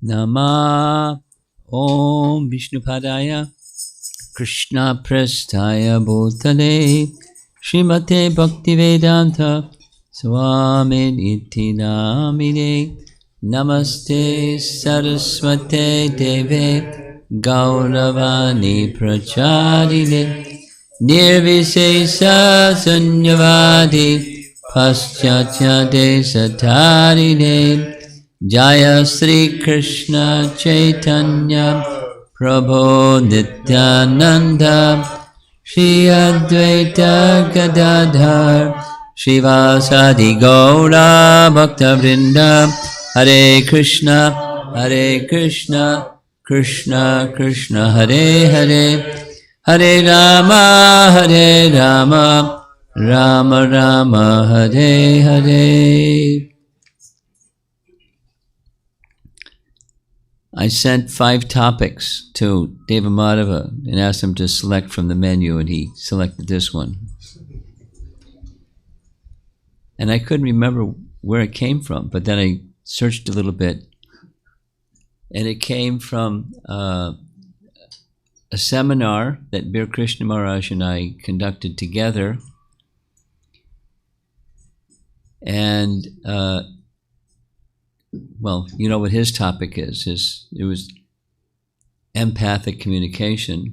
Nama Om Vishnupadaya Krishna Prasthaya Bhutale Srimate Bhaktivedanta Swami Iti Namine Namaste Saraswate Deve Gauravani Pracharine Nirvisesa Sunyavadi Paschatya Desatarine Jaya Sri Krishna Chaitanya Prabhu Nityananda Shri Advaita Gadadhar Shivasadi Gaura Bhakta Vrinda Hare Krishna Krishna Krishna Hare Hare Hare Rama Rama Rama Hare Hare. I sent 5 topics to Devamadava and asked him to select from the menu, and he selected this one. And I couldn't remember where it came from, but then I searched a little bit, and it came from a seminar that Bir Krishna Maharaj and I conducted together, and well, you know what his topic is. It was empathic communication.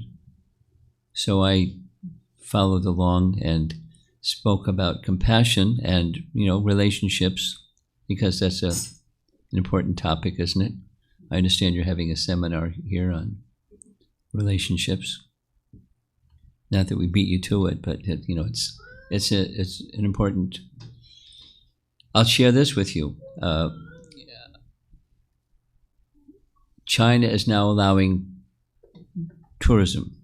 So I followed along and spoke about compassion and, relationships, because that's an important topic, isn't it? I understand you're having a seminar here on relationships. Not that we beat you to it, but it's an important. I'll share this with you. China is now allowing tourism.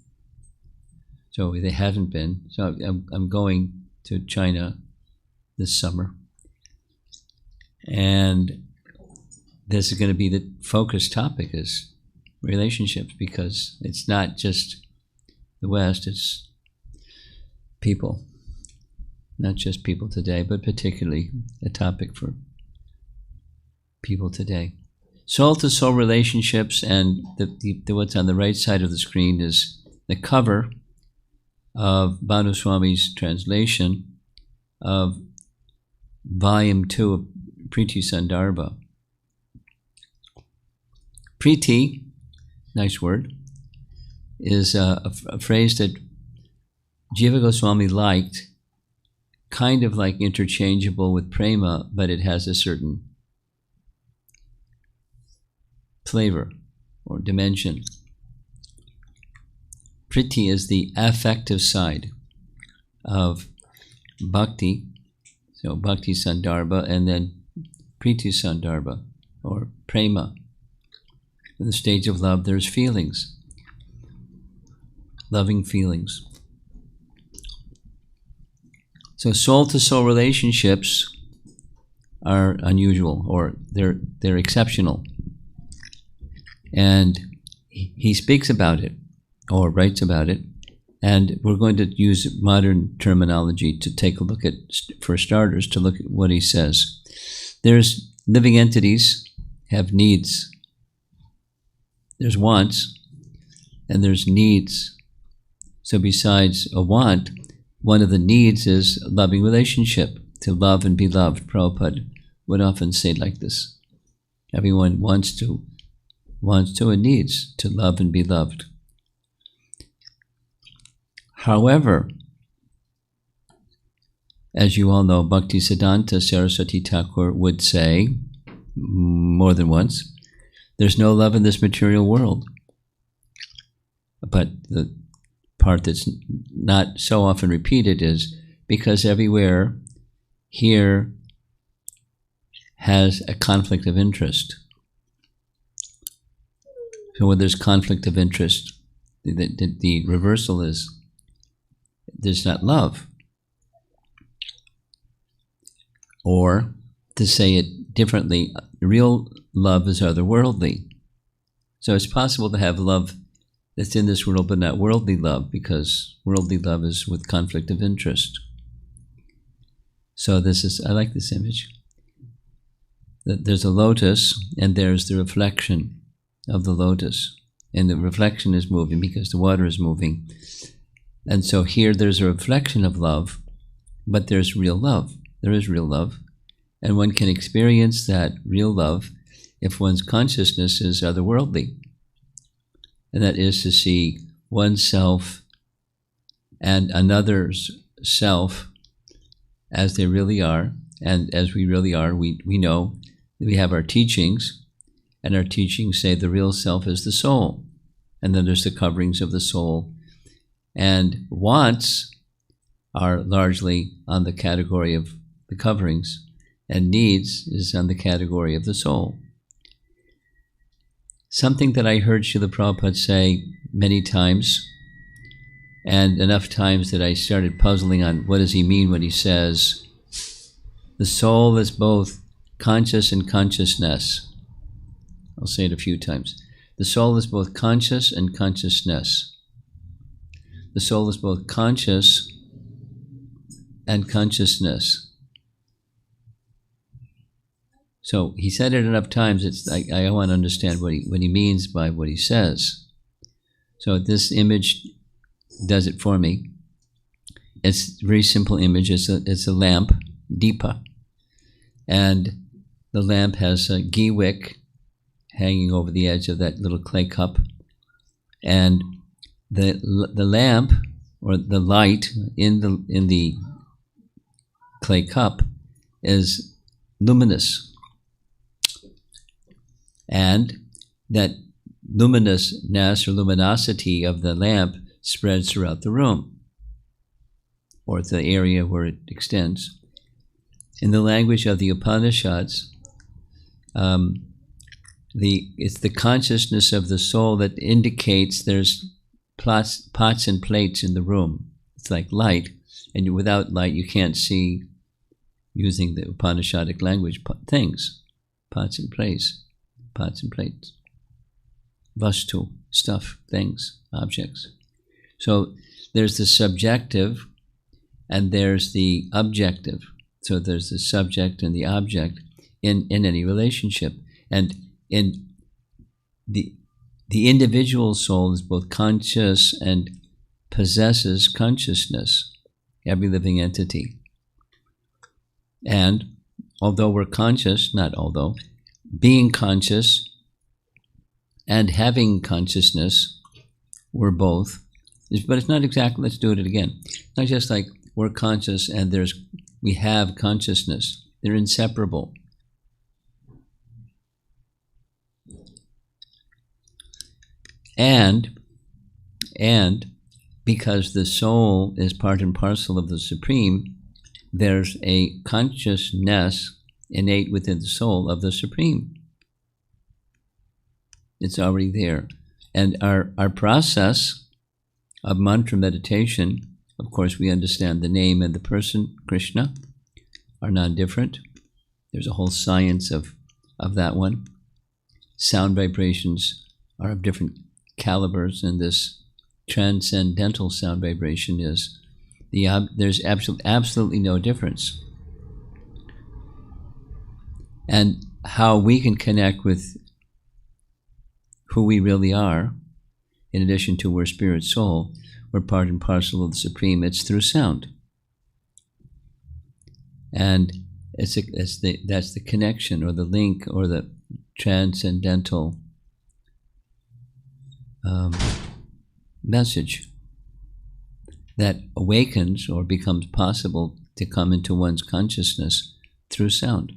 So they haven't been. So I'm going to China this summer. And this is going to be the focus topic, is relationships, because it's not just the West, it's people. Not just people today, but particularly a topic for people today. Soul-to-soul relationships, and the what's on the right side of the screen is the cover of Bhanu Swami's translation of Volume 2 of Priti Sandarbha. Priti, nice word, is a phrase that Jiva Goswami liked, kind of like interchangeable with prema, but it has a certain flavor or dimension. Priti is the affective side of bhakti, so bhakti sandarbha, and then priti sandarbha, or prema. In the stage of love, there's feelings, loving feelings. So soul-to-soul relationships are unusual, or they're exceptional. And he speaks about it, or writes about it, and we're going to use modern terminology to take a look at, for starters, to look at what he says. There's living entities have needs. There's wants, and there's needs. So besides a want, one of the needs is a loving relationship, to love and be loved. Prabhupada would often say like this. Everyone wants to and needs to love and be loved. However, as you all know, Bhaktisiddhanta Saraswati Thakur would say more than once, there's no love in this material world. But the part that's not so often repeated is because everywhere here has a conflict of interest. So when there's conflict of interest, the reversal is there's not love. Or, to say it differently, real love is otherworldly. So it's possible to have love that's in this world but not worldly love, because worldly love is with conflict of interest. So I like this image. there's a lotus, and there's the reflection of the lotus. And the reflection is moving because the water is moving. And so here there's a reflection of love, but there's real love. There is real love. And one can experience that real love if one's consciousness is otherworldly. And that is to see oneself and another's self as they really are. And as we really are, we know that we have our teachings, and our teachings say the real self is the soul. And then there's the coverings of the soul. And wants are largely on the category of the coverings, and needs is on the category of the soul. Something that I heard Srila Prabhupada say many times, and enough times that I started puzzling on what does he mean when he says, the soul is both conscious and consciousness. I'll say it a few times. The soul is both conscious and consciousness. The soul is both conscious and consciousness. So he said it enough times, it's like I want to understand what he means by what he says. So this image does it for me. It's a very simple image. It's a lamp, Deepa. And the lamp has a ghee wick hanging over the edge of that little clay cup. And the lamp, or the light in the clay cup, is luminous. And that luminousness or luminosity of the lamp spreads throughout the room, or the area where it extends. In the language of the Upanishads, it's the consciousness of the soul that indicates there's pots and plates in the room. It's like light, and without light you can't see, using the Upanishadic language, things, pots and plates, vastu, stuff, things, objects. So there's the subjective and there's the objective. So there's the subject and the object in any relationship. And in the individual soul is both conscious and possesses consciousness, every living entity. And although we're conscious, being conscious and having consciousness, we're both. But it's not exactly, let's do it again. It's not just like we're conscious and we have consciousness. They're inseparable. And because the soul is part and parcel of the Supreme, there's a consciousness innate within the soul of the Supreme. It's already there. And our process of mantra meditation, of course, we understand the name and the person, Krishna, are non-different. There's a whole science of that one. Sound vibrations are of different calibers, and this transcendental sound vibration is there's absolutely no difference. And how we can connect with who we really are, in addition to we're spirit soul, we're part and parcel of the Supreme, it's through sound. And that's the connection, or the link, or the transcendental message that awakens or becomes possible to come into one's consciousness through sound.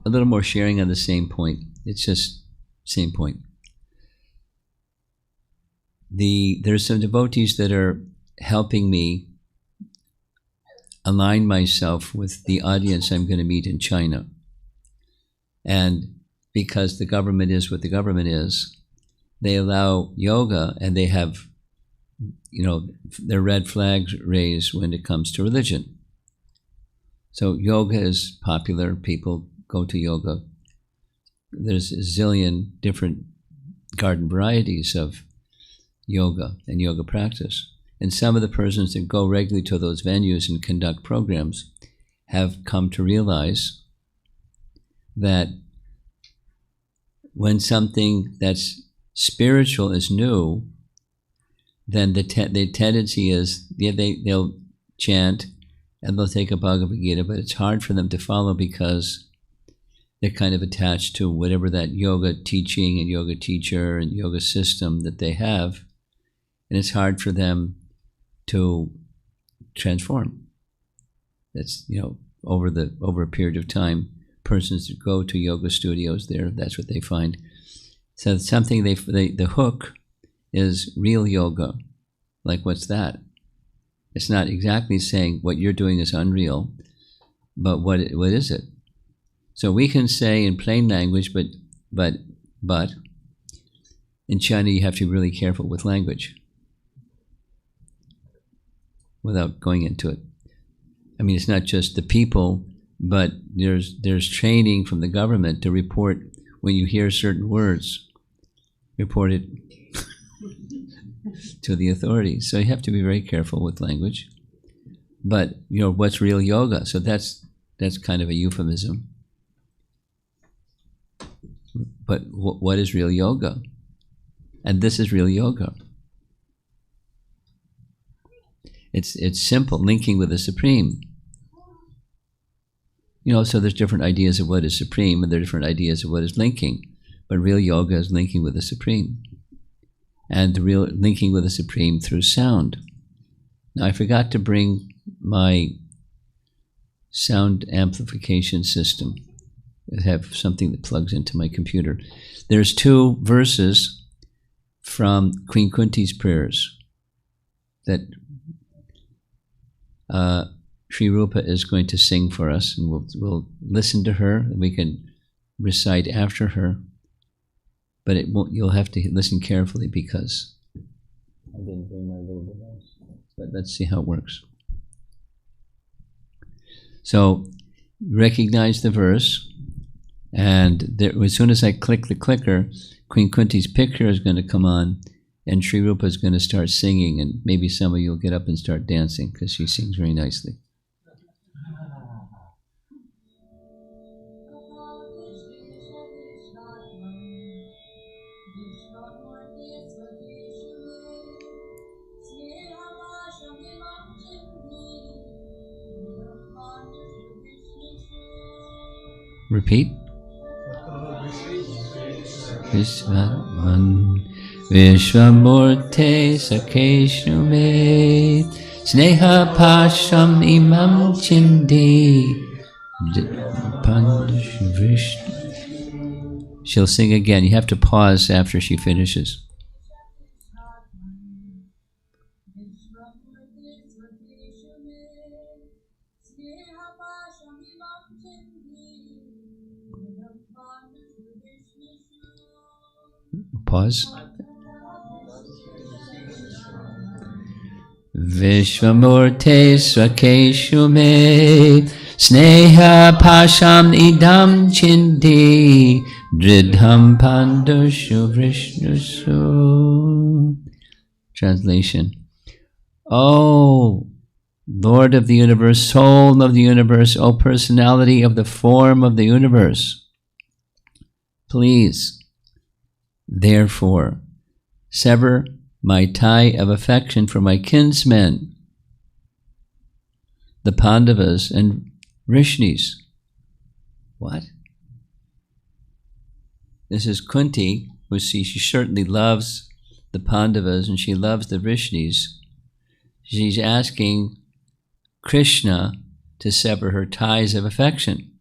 A little more sharing on the same point. It's just same point. There's some devotees that are helping me align myself with the audience I'm going to meet in China. And because the government is what the government is, they allow yoga, and they have, their red flags raised when it comes to religion. So yoga is popular. People go to yoga. There's a zillion different garden varieties of yoga and yoga practice. And some of the persons that go regularly to those venues and conduct programs have come to realize that when something that's spiritual is new, then the tendency is they'll chant and they'll take a Bhagavad Gita, but it's hard for them to follow because they're kind of attached to whatever that yoga teaching and yoga teacher and yoga system that they have, and it's hard for them to transform. That's, over a period of time, persons that go to yoga studios there, that's what they find. So something the hook is real yoga. Like, what's that? It's not exactly saying what you're doing is unreal, but what is it? So we can say in plain language, but in China you have to be really careful with language without going into it. I mean, it's not just the people, but there's training from the government to report when you hear certain words, report it to the authorities. So you have to be very careful with language. But what's real yoga? So that's kind of a euphemism. But what is real yoga? And this is real yoga. It's simple, linking with the Supreme. So there's different ideas of what is Supreme, and there are different ideas of what is linking. But real yoga is linking with the Supreme. And the real linking with the Supreme through sound. Now, I forgot to bring my sound amplification system. I have something that plugs into my computer. There's 2 verses from Queen Kunti's prayers that Sri Rupa is going to sing for us, and we'll listen to her, and we can recite after her. But you'll have to listen carefully because I didn't bring my little device. But let's see how it works. So recognize the verse, and as soon as I click the clicker, Queen Kunti's picture is going to come on, and Sri Rupa is going to start singing, and maybe some of you will get up and start dancing because she sings very nicely. Repeat. Vishvamurte sakeshume sneha pasham imam chindi. She'll sing again. You have to pause after she finishes. Pause. Vishvamurte swakeshu me sneha pasham idam chindi dridham pandushu vrishnusu. Translation. O Lord of the universe, soul of the universe, O personality of the form of the universe, please, therefore, sever my tie of affection for my kinsmen, the Pandavas and Vrishnis. What? This is Kunti, who she certainly loves the Pandavas and she loves the Vrishnis. She's asking Krishna to sever her ties of affection.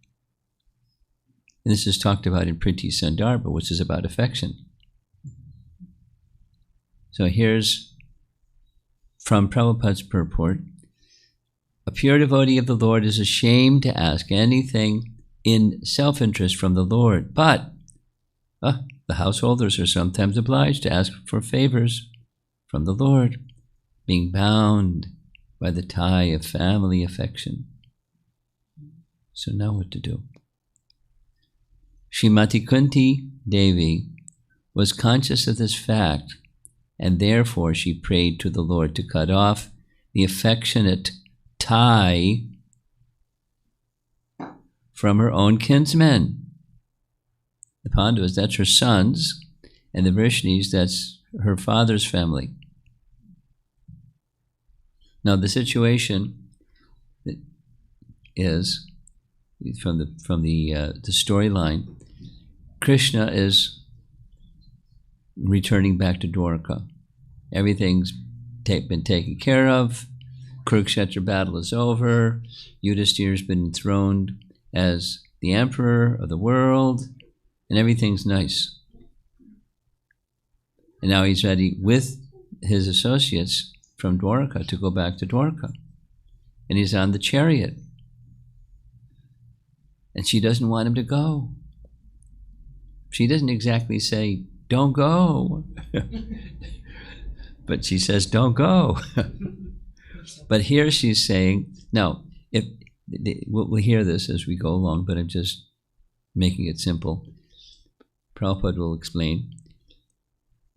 And this is talked about in Priti Sandarbha, which is about affection. So here's from Prabhupada's purport. A pure devotee of the Lord is ashamed to ask anything in self-interest from the Lord, but the householders are sometimes obliged to ask for favors from the Lord, being bound by the tie of family affection. So now what to do? Srimati Kunti Devi was conscious of this fact and therefore she prayed to the Lord to cut off the affectionate tie from her own kinsmen. The Pandavas, that's her sons, and the Vrishnis, that's her father's family. Now the situation is, from the storyline, Krishna is returning back to Dwarka. Everything's been taken care of. Kurukshetra battle is over. Yudhishthira's been enthroned as the emperor of the world, and everything's nice. And now he's ready with his associates from Dwarka to go back to Dwarka. And he's on the chariot. And she doesn't want him to go. She doesn't exactly say, "Don't go." But she says, "Don't go." But here she's saying, now, we'll hear this as we go along, but I'm just making it simple. Prabhupada will explain.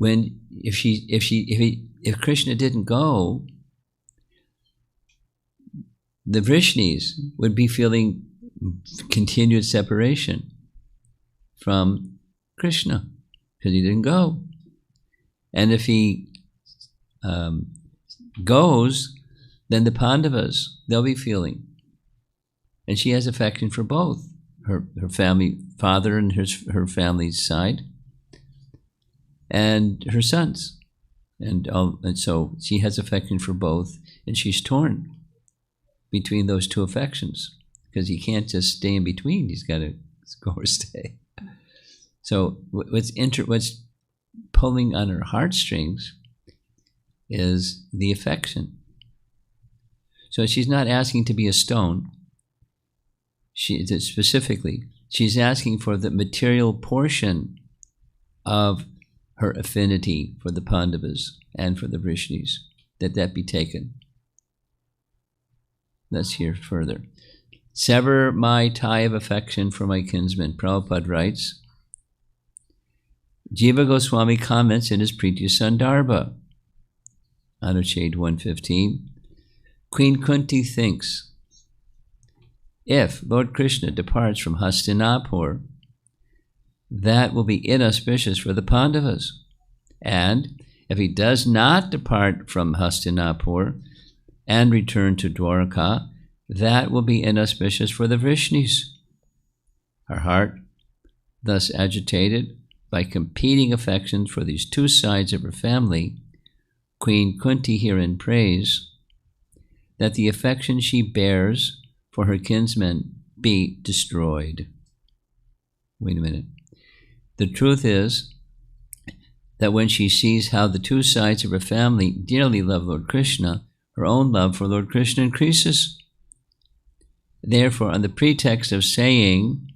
If Krishna didn't go, the Vrishnis would be feeling continued separation from Krishna because he didn't go. And if he goes, then the Pandavas, they'll be feeling. And she has affection for both, her family, father and her family's side, and her sons. And so she has affection for both, and she's torn between those two affections because he can't just stay in between. He's got to go or stay. So what's pulling on her heartstrings is the affection. So she's not asking to be a stone. Specifically, she's asking for the material portion of her affinity for the Pandavas and for the Vrishnis, that be taken. Let's hear further. Sever my tie of affection for my kinsman. Prabhupada writes, Jiva Goswami comments in his Pritya Sandarbha, Anuchhed 115, Queen Kunti thinks, if Lord Krishna departs from Hastinapur, that will be inauspicious for the Pandavas. And if he does not depart from Hastinapur and return to Dwarka, that will be inauspicious for the Vrishnis. Her heart, thus agitated by competing affections for these two sides of her family, Queen Kunti herein prays that the affection she bears for her kinsmen be destroyed. Wait a minute. The truth is that when she sees how the two sides of her family dearly love Lord Krishna, her own love for Lord Krishna increases. Therefore, on the pretext of saying,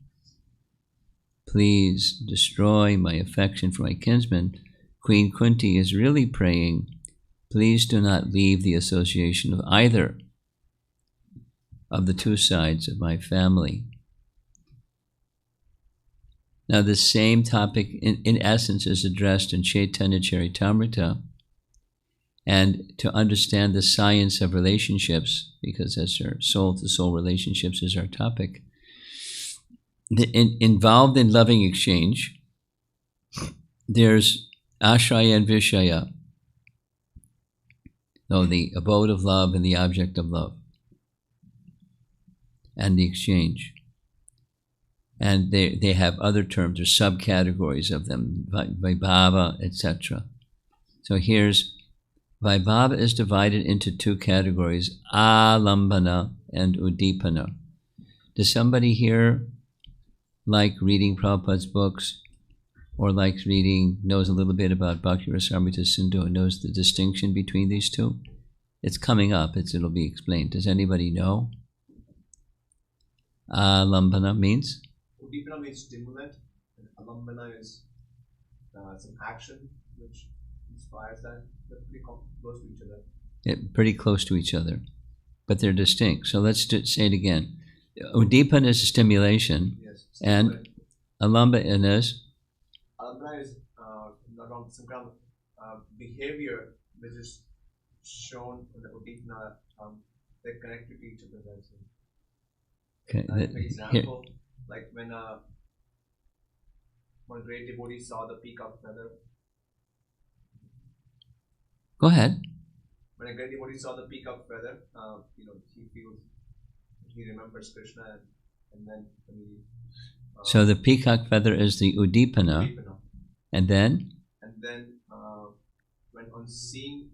please destroy my affection for my kinsman, Queen Kunti is really praying, please do not leave the association of either of the two sides of my family. Now, this same topic, in essence, is addressed in Chaitanya Charitamrita. And to understand the science of relationships, because that's our soul-to-soul relationships is our topic, involved in loving exchange, there's ashraya and vishaya, the abode of love and the object of love, and the exchange. And they have other terms or subcategories of them, vaibhava, etc. So here's, vaibhava is divided into two categories, alambana and udipana. Does somebody here like reading Prabhupada's books, or knows a little bit about Bhakti Rasamrita Sindhu and knows the distinction between these two? It's coming up, it'll be explained. Does anybody know? Alambana means? Udipana means stimulant, and alambana is some action which inspires that. They're pretty close to each other. Pretty close to each other, but they're distinct. So let's say it again. Udipana is a stimulation, yes, and alambana is? Alambana is not wrong, some kind of behavior which is shown in the Udipana, they're connected to each other. Okay. For example, like when one great devotee saw the peacock feather. Go ahead. When a great devotee saw the peacock feather, he remembers Krishna, and then when he. So the peacock feather is the Udipana. And then? And then when on seeing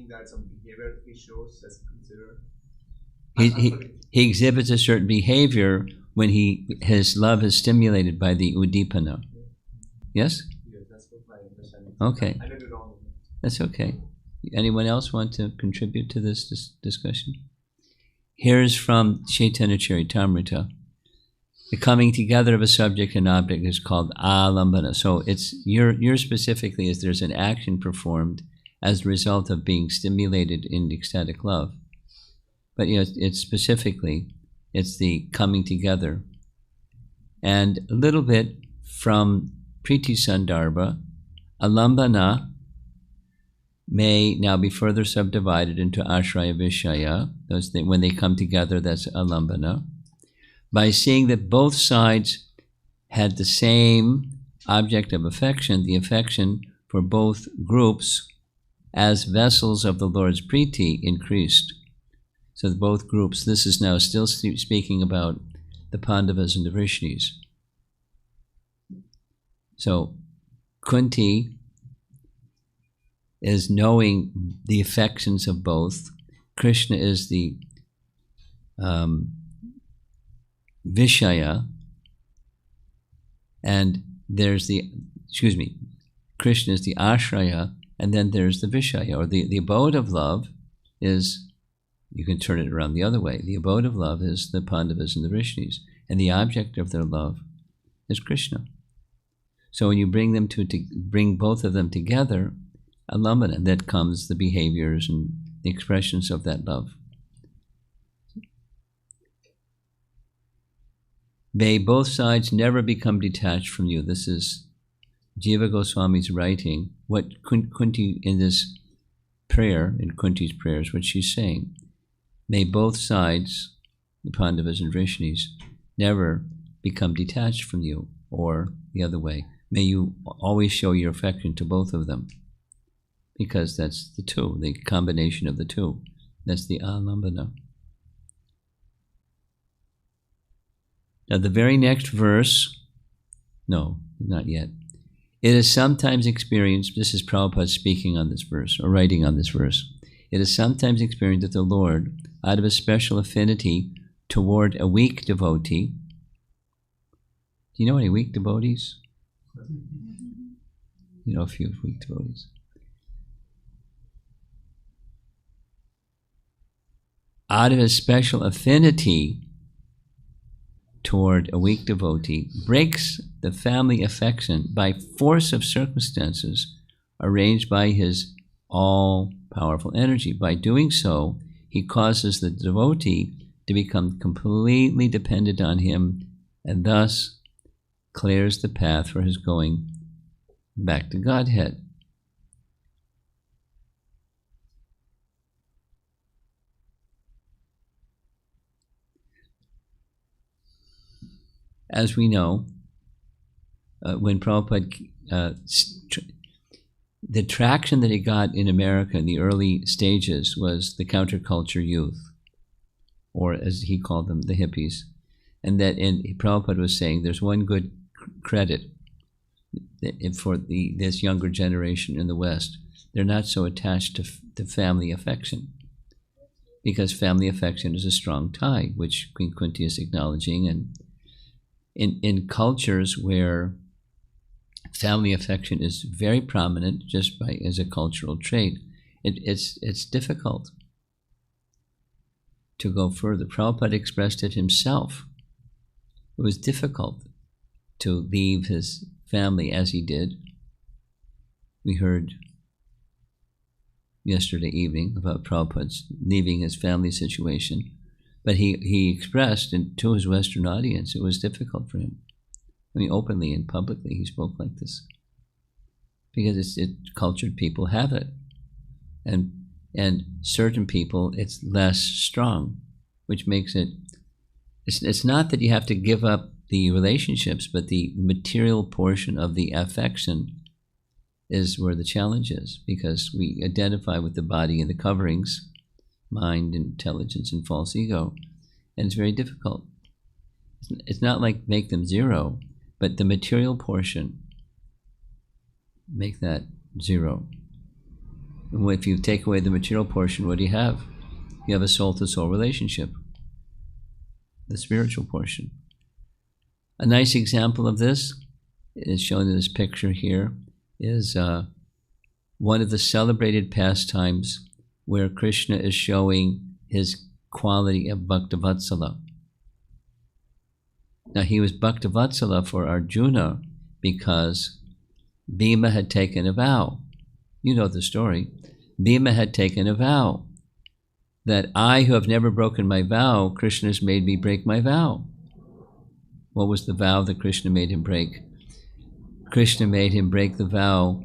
that some behavior he shows as considered. He exhibits a certain behavior when his love is stimulated by the Udipana. Yes? Yes, that's what my understanding. Okay. I may be wrong. That's okay. Anyone else want to contribute to this discussion? Here's from Chaitanya Charitamrita. The coming together of a subject and object is called alambana. So it's your specifically is there's an action performed as a result of being stimulated in ecstatic love. But it's specifically, it's the coming together. And a little bit from Priti Sandarbha, alambana may now be further subdivided into ashraya vishaya. When they come together, that's alambana. By seeing that both sides had the same object of affection, the affection for both groups as vessels of the Lord's Priti increased. So both groups, this is now still speaking about the Pandavas and the Vrishnis. So Kunti is knowing the affections of both. Krishna is the Vishaya, and there's Krishna is the Ashraya, and then there's the Vishaya, or the abode of love is, you can turn it around the other way, the abode of love is the Pandavas and the Vrishnis, and the object of their love is Krishna. So when you bring both of them together, alambana, that comes the behaviors and the expressions of that love. May both sides never become detached from you. This is Jiva Goswami's writing. What Kunti in this prayer, in Kunti's prayers, what she's saying. May both sides, the Pandavas and Vrishnis, never become detached from you, or the other way. May you always show your affection to both of them, because that's the two, the combination of the two. That's the alambana. Now the very next verse, no, not yet. It is sometimes experienced, this is Prabhupada speaking on this verse, or writing on this verse. It is sometimes experienced that the Lord, out of a special affinity toward a weak devotee, do you know any weak devotees? You know a few weak devotees. Out of a special affinity toward a weak devotee, breaks the family affection by force of circumstances arranged by his all-powerful energy. By doing so, he causes the devotee to become completely dependent on him, and thus clears the path for his going back to Godhead. As we know, when Prabhupada, the traction that he got in America in the early stages was the counterculture youth, or as he called them, the hippies. And Prabhupada was saying there's one good credit for this younger generation in the West. They're not so attached to family affection, because family affection is a strong tie, which Queen Kunti is acknowledging. And in cultures where family affection is very prominent, just as a cultural trait, it's difficult to go further. Prabhupada expressed it himself. It was difficult to leave his family as he did. We heard yesterday evening about Prabhupada's leaving his family situation. But he expressed to his Western audience it was difficult for him. I mean, openly and publicly he spoke like this. because cultured people have it, and certain people it's less strong, which makes it. It's not that you have to give up the relationships, but the material portion of the affection is where the challenge is, because we identify with the body and the coverings, mind, intelligence, and false ego, and it's very difficult. It's not like make them zero, but the material portion, make that zero. And if you take away the material portion, what do you have? You have a soul-to-soul relationship, the spiritual portion. A nice example of this is shown in this picture here, is one of the celebrated pastimes where Krishna is showing his quality of Bhaktavatsala. Now he was Bhaktavatsala for Arjuna because Bhima had taken a vow. You know the story. Bhima had taken a vow that I, who have never broken my vow, Krishna has made me break my vow. What was the vow that Krishna made him break? Krishna made him break the vow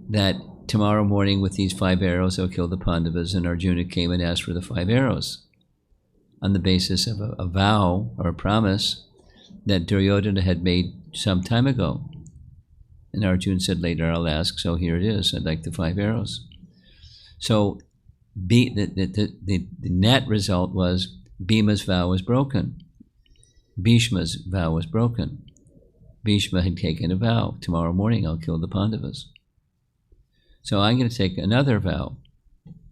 that tomorrow morning with these 5 arrows I'll kill the Pandavas, and Arjuna came and asked for the 5 arrows on the basis of a vow or a promise that Duryodhana had made some time ago. And Arjuna said, later I'll ask, so here it is, I'd like the 5 arrows. So the net result was Bhima's vow was broken. Bhishma's vow was broken. Bhishma had taken a vow, tomorrow morning I'll kill the Pandavas. So I'm going to take another vow,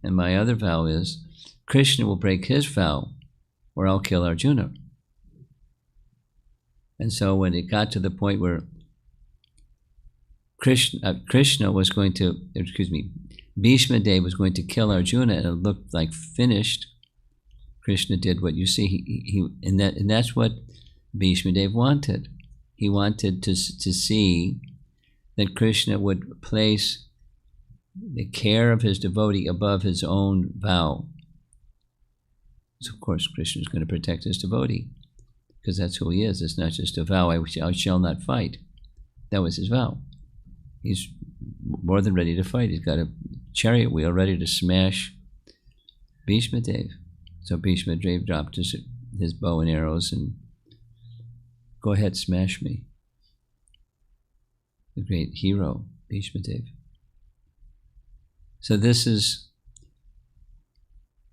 and my other vow is Krishna will break his vow or I'll kill Arjuna. And so when it got to the point where Krishna was going to, Bhishma Dev was going to kill Arjuna, and it looked like finished, Krishna did what you see, and that's what Bhishma Dev wanted. He wanted to see that Krishna would place the care of his devotee above his own vow. So of course Krishna is going to protect his devotee, because that's who he is. It's not just a vow, I shall not fight. That was his vow. He's more than ready to fight. He's got a chariot wheel ready to smash Bhishma Dev. So Bhishma Dev dropped his bow and arrows and, go ahead, smash me. The great hero, Bhishma Dev. So this is,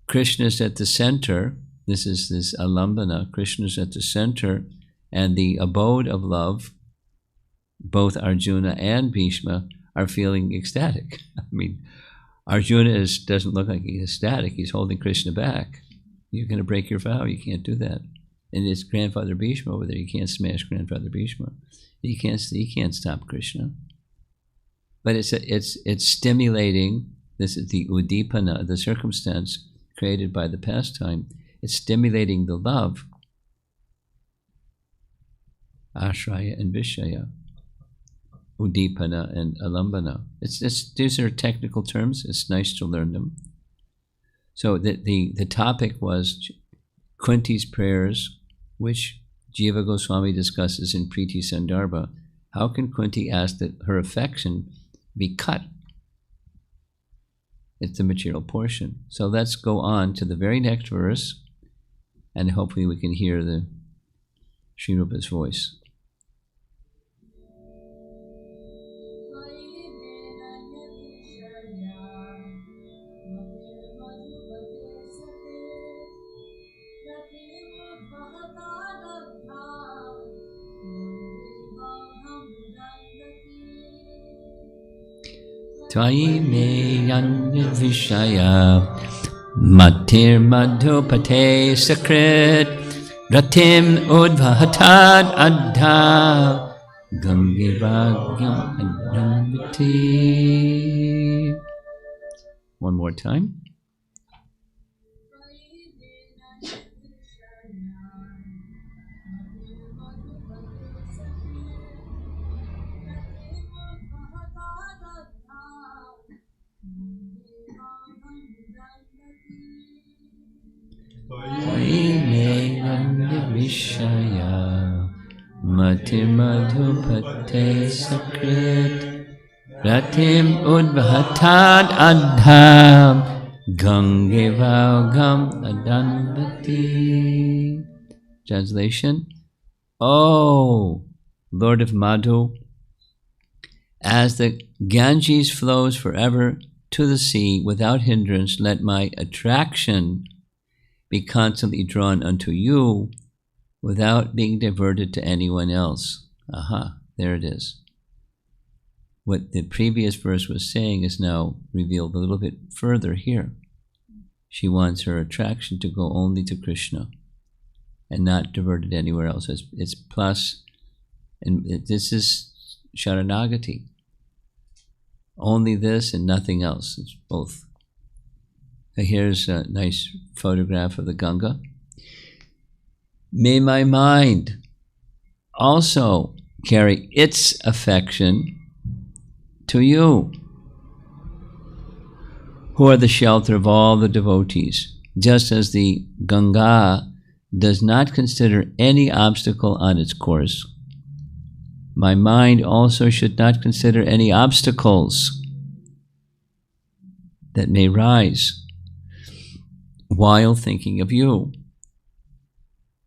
Krishna's at the center. This is this alambana. Krishna's at the center, and the abode of love, both Arjuna and Bhishma are feeling ecstatic. I mean, Arjuna doesn't look like he's ecstatic. He's holding Krishna back. You're going to break your vow. You can't do that. And it's grandfather Bhishma over there. You can't smash grandfather Bhishma. He can't stop Krishna. But it's stimulating. This is the udipana, the circumstance created by the pastime. It's stimulating the love. Ashraya and Vishaya. Udipana and alambana. These are technical terms. It's nice to learn them. So the topic was Kunti's prayers, which Jiva Goswami discusses in Priti Sandarbha. How can Kunti ask that her affection be cut? It's the material portion. So let's go on to the very next verse, and hopefully we can hear the Sri Rupa's voice. Tvai me yanya vishaya matir madhupate sakrit ratim udvahatad adha gambhiragyam adnamviti. One more time. Vishaya Mati Madhupate Sakrit Ratim udvahatad adham Gangevaugam Adanvati. Translation: Oh, Lord of Madhu, as the Ganges flows forever to the sea without hindrance, let my attraction be constantly drawn unto you without being diverted to anyone else. Aha, there it is. What the previous verse was saying is now revealed a little bit further here. She wants her attraction to go only to Krishna and not diverted anywhere else. It's plus, and this is Sharanagati. Only this and nothing else. It's both. Here's a nice photograph of the Ganga. May my mind also carry its affection to you, who are the shelter of all the devotees, just as the Ganga does not consider any obstacle on its course. My mind also should not consider any obstacles that may rise while thinking of you.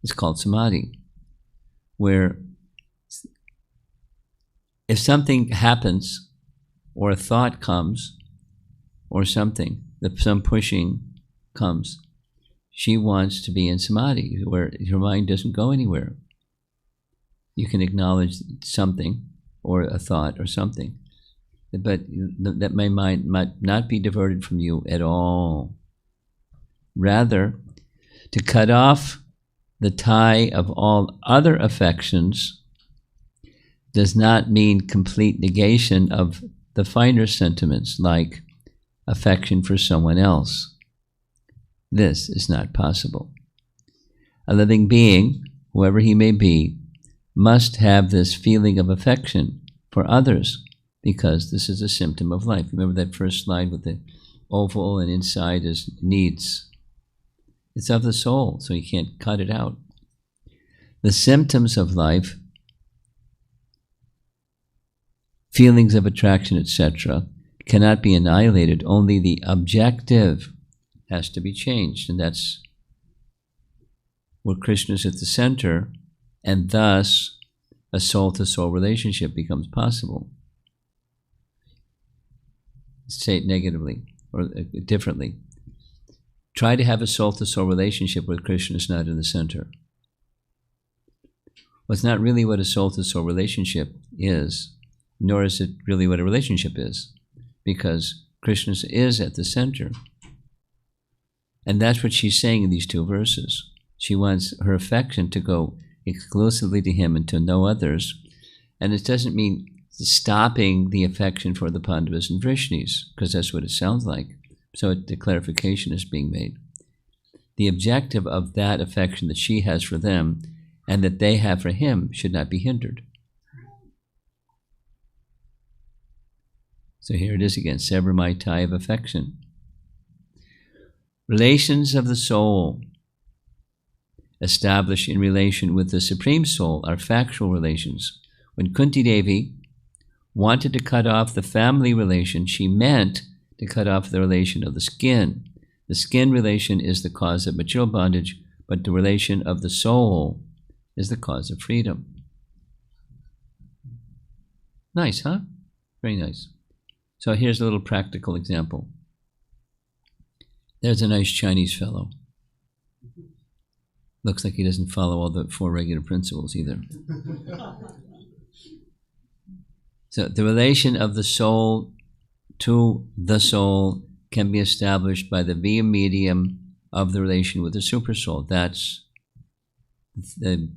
It's called samadhi, where if something happens, or a thought comes, or something, some pushing comes, she wants to be in samadhi, where her mind doesn't go anywhere. You can acknowledge something, or a thought, or something, but that my mind might not be diverted from you at all. Rather, to cut off the tie of all other affections does not mean complete negation of the finer sentiments, like affection for someone else. This is not possible. A living being, whoever he may be, must have this feeling of affection for others, because this is a symptom of life. Remember that first slide with the oval and inside is needs. It's of the soul, so you can't cut it out. The symptoms of life, feelings of attraction, etc., cannot be annihilated. Only the objective has to be changed, and that's where Krishna is at the center, and thus a soul-to-soul relationship becomes possible. Say it negatively, or differently. Try to have a soul-to-soul relationship where Krishna is not in the center. Well, it's not really what a soul-to-soul relationship is, nor is it really what a relationship is, because Krishna is at the center. And that's what she's saying in these two verses. She wants her affection to go exclusively to him and to no others. And it doesn't mean stopping the affection for the Pandavas and Vrishnis, because that's what it sounds like. So the clarification is being made. The objective of that affection that she has for them and that they have for him should not be hindered. So here it is again, sever my tie of affection. Relations of the soul established in relation with the Supreme Soul are factual relations. When Kunti Devi wanted to cut off the family relation, she meant to cut off the relation of the skin. The skin relation is the cause of material bondage, but the relation of the soul is the cause of freedom. Nice, huh? Very nice. So here's a little practical example. There's a nice Chinese fellow. Looks like he doesn't follow all the 4 regular principles either. So the relation of the soul to the soul can be established by the via medium of the relation with the supersoul. That's the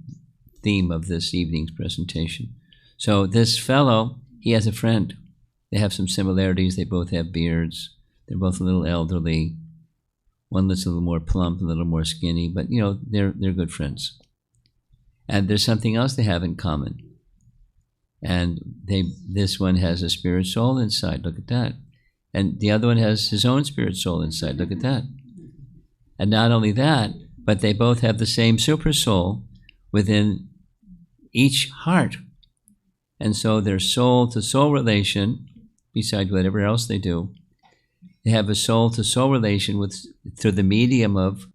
theme of this evening's presentation. So this fellow, he has a friend. They have some similarities. They both have beards. They're both a little elderly. One looks a little more plump, a little more skinny, but you know, they're good friends. And there's something else they have in common. And this one has a spirit soul inside. Look at that. And the other one has his own spirit soul inside. Look at that. And not only that, but they both have the same super soul within each heart. And so their soul to soul relation besides whatever else they do. They have a soul-to-soul relation through the medium of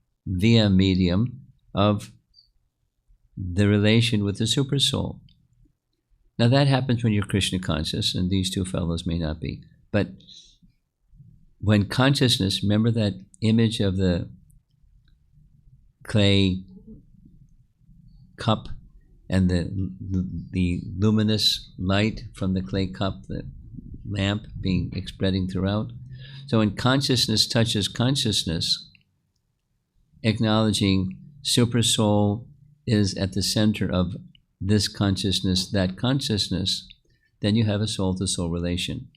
the relation with the supersoul. Now that happens when you're Krishna conscious, and these two fellows may not be. But when consciousness, remember that image of the clay cup and the luminous light from the clay cup, the lamp spreading throughout. So when consciousness touches consciousness, acknowledging supersoul is at the center of this consciousness, that consciousness, then you have a soul-to-soul relation.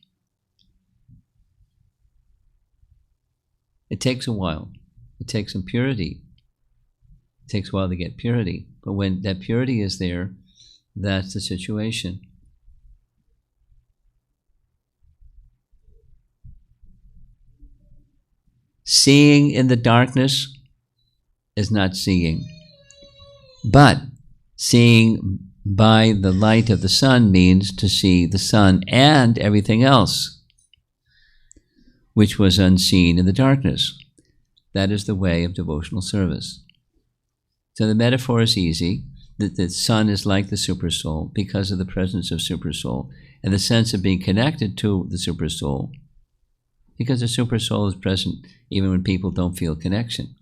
It takes a while. It takes some purity. It takes a while to get purity. But when that purity is there, that's the situation. Seeing in the darkness is not seeing. But seeing by the light of the sun means to see the sun and everything else, which was unseen in the darkness. That is the way of devotional service. So the metaphor is easy, that the sun is like the supersoul because of the presence of supersoul and the sense of being connected to the supersoul, because the supersoul is present even when people don't feel connection.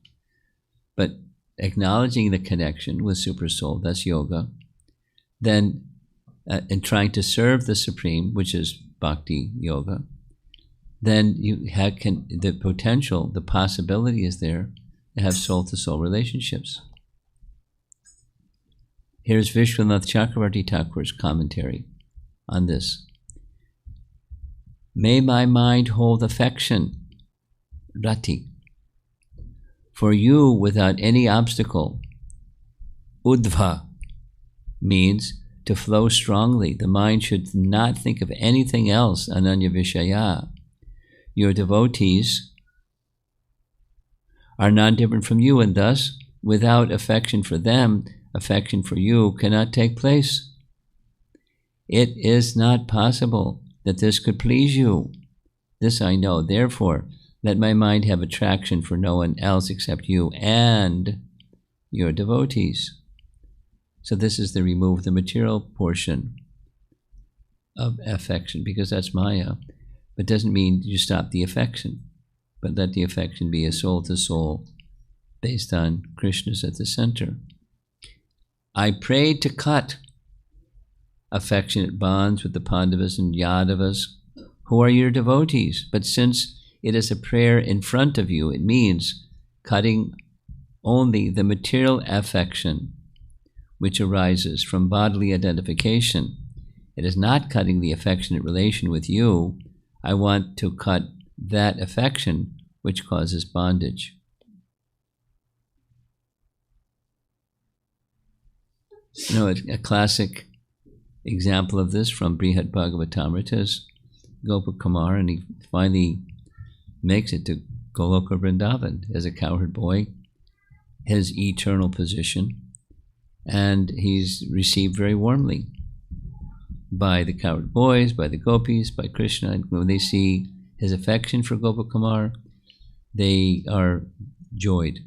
But acknowledging the connection with supersoul, that's yoga, then and trying to serve the Supreme, which is bhakti yoga, then you have the potential, the possibility is there to have soul-to-soul relationships. Here's Vishwanath Chakravarti Thakur's commentary on this. May my mind hold affection, rati, for you without any obstacle. Udva means to flow strongly. The mind should not think of anything else, ananya vishaya. Your devotees are not different from you, and thus, without affection for them, affection for you cannot take place. It is not possible that this could please you. This I know. Therefore, let my mind have attraction for no one else except you and your devotees. So this is the remove the material portion of affection, because that's Maya. But doesn't mean you stop the affection, but let the affection be a soul-to-soul based on Krishna's at the center. I prayed to cut affectionate bonds with the Pandavas and Yadavas, who are your devotees. But since it is a prayer in front of you, it means cutting only the material affection which arises from bodily identification. It is not cutting the affectionate relation with you. I want to cut that affection which causes bondage. You know, a classic example of this from Brihad Bhagavatamrita is Gopakumar, and he finally makes it to Goloka Vrindavan as a cowherd boy, his eternal position, and he's received very warmly by the cowherd boys, by the gopis, by Krishna. And when they see his affection for Gopakumar, they are joyed.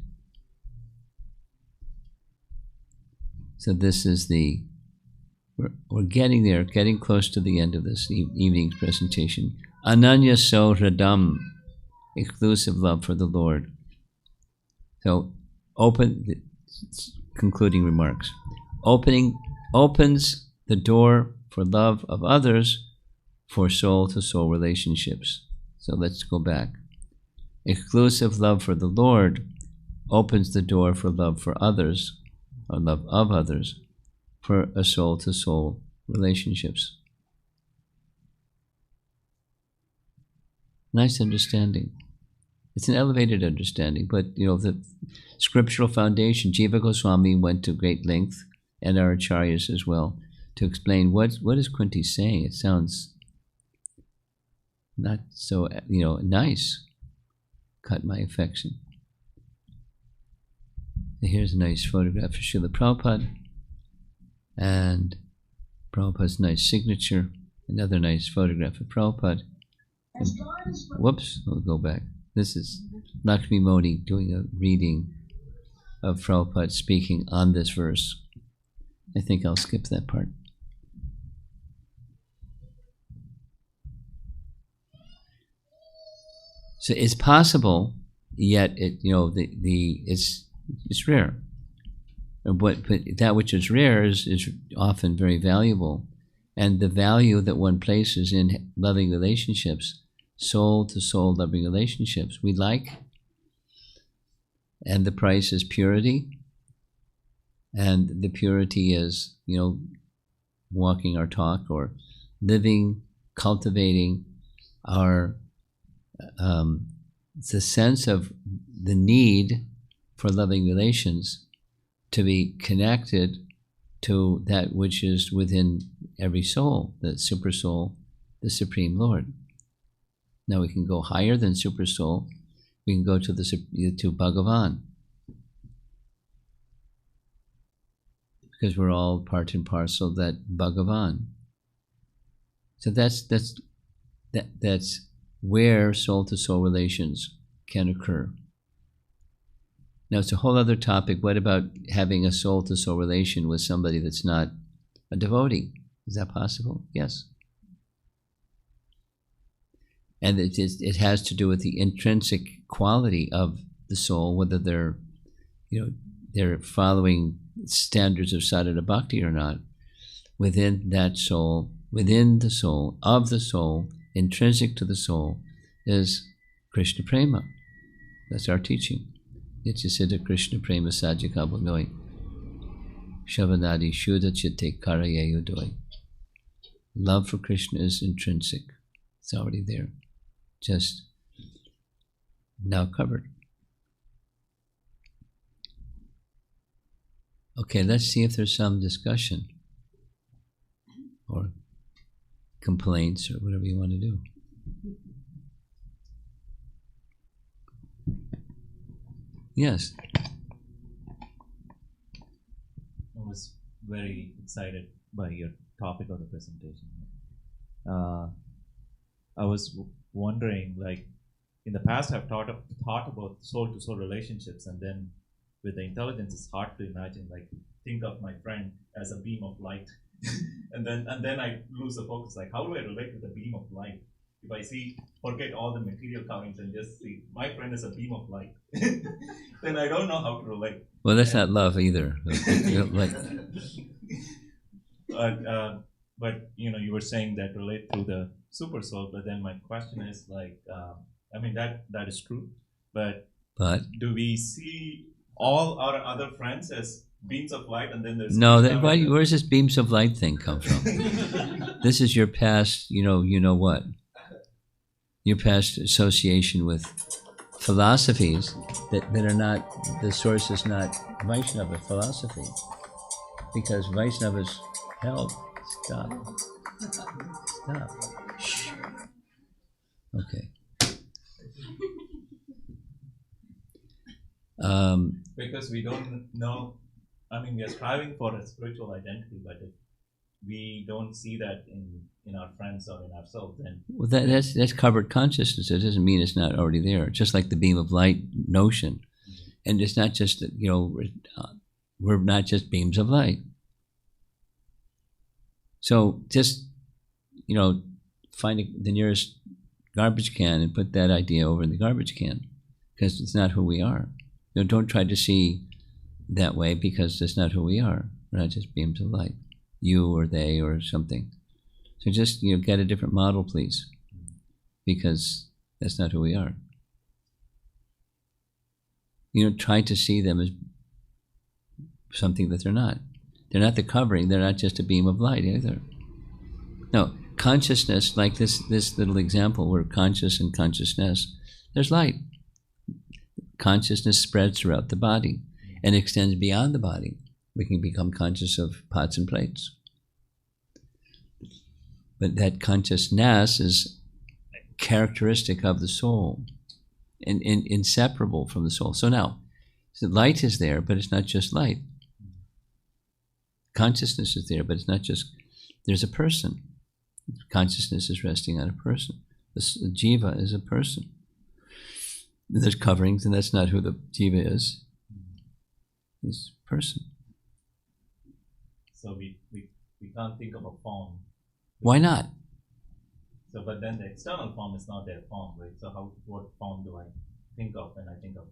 So this is we're getting there, getting close to the end of this evening's presentation. Ananya so hridam, exclusive love for the Lord. So concluding remarks. Opens the door for love of others, for soul-to-soul relationships. So let's go back. Exclusive love for the Lord opens the door for love for others, or love of others, for a soul-to-soul relationships. Nice understanding. It's an elevated understanding, but you know, the scriptural foundation, Jiva Goswami went to great length, and our acharyas as well, to explain what is Kunti saying. It sounds not so, nice. Cut my affection. Here's a nice photograph of Srila Prabhupada, and Prabhupada's nice signature. Another nice photograph of Prabhupada. Whoops, we'll go back. This is Lakshmi Modi doing a reading of Prabhupada speaking on this verse. I think I'll skip that part. So it's possible, yet it's rare. But that which is rare is often very valuable, and the value that one places in loving relationships, soul to soul loving relationships, we like, and the price is purity, and the purity is walking our talk or living, cultivating our the sense of the need for loving relations to be connected to that which is within every soul, the super soul, the Supreme Lord. Now we can go higher than super soul. We can go to to Bhagavan, because we're all part and parcel of that Bhagavan. So that's where soul-to-soul relations can occur. Now, it's a whole other topic. What about having a soul-to-soul relation with somebody that's not a devotee? Is that possible? Yes. And it has to do with the intrinsic quality of the soul, whether they're following standards of sadhana bhakti or not. Within that soul, within the soul, of the soul, intrinsic to the soul, is Krishna Prema. That's our teaching. Nityasiddha Krishna Prema Sajjaka Bhagoi Shavanadi Shuddha Chitte Karayeyo Doi. Love for Krishna is intrinsic. It's already there. Just now covered. Okay, let's see if there's some discussion or complaints or whatever you want to do. Yes. I was very excited by your topic of the presentation. I was wondering, like, in the past I've thought about soul-to-soul relationships, and then with the intelligence it's hard to imagine, like, think of my friend as a beam of light. and then I lose the focus, like, how do I relate with a beam of light? If I forget all the material coverings and just see my friend is a beam of light, then I don't know how to relate. Well, that's not love either. But you were saying that relate to the super soul. But then my question is, like, that is true. But do we see all our other friends as beams of light, and then there's where's this beams of light thing come from? This is your past, what? Your past association with philosophies that are not, the source is not Vaishnava philosophy, because Vaishnavas help. Stop. Shh. Okay. Because we don't know. We are striving for a spiritual identity, but if we don't see that in our friends or in ourselves, then that's covered consciousness. It doesn't mean it's not already there. Just like the beam of light notion, and it's not just that we're not just beams of light. So just find the nearest garbage can and put that idea over in the garbage can, because it's not who we are. Don't try to see that way, because that's not who we are. We're not just beams of light, you or they or something. So just get a different model, please, because that's not who we are. Try to see them as something that they're not. They're not the covering. They're not just a beam of light either. No, consciousness, like this little example where conscious and consciousness, there's light. Consciousness spreads throughout the body and extends beyond the body. We can become conscious of pots and plates. But that consciousness is characteristic of the soul and inseparable from the soul. So now, light is there, but it's not just light. Consciousness is there, but it's not just, there's a person. Consciousness is resting on a person. The jiva is a person. There's coverings, and that's not who the jiva is. He's a person. So we can't think of a form. Why not? So, but then the external form is not their form, right? So what form do I think of when I think of?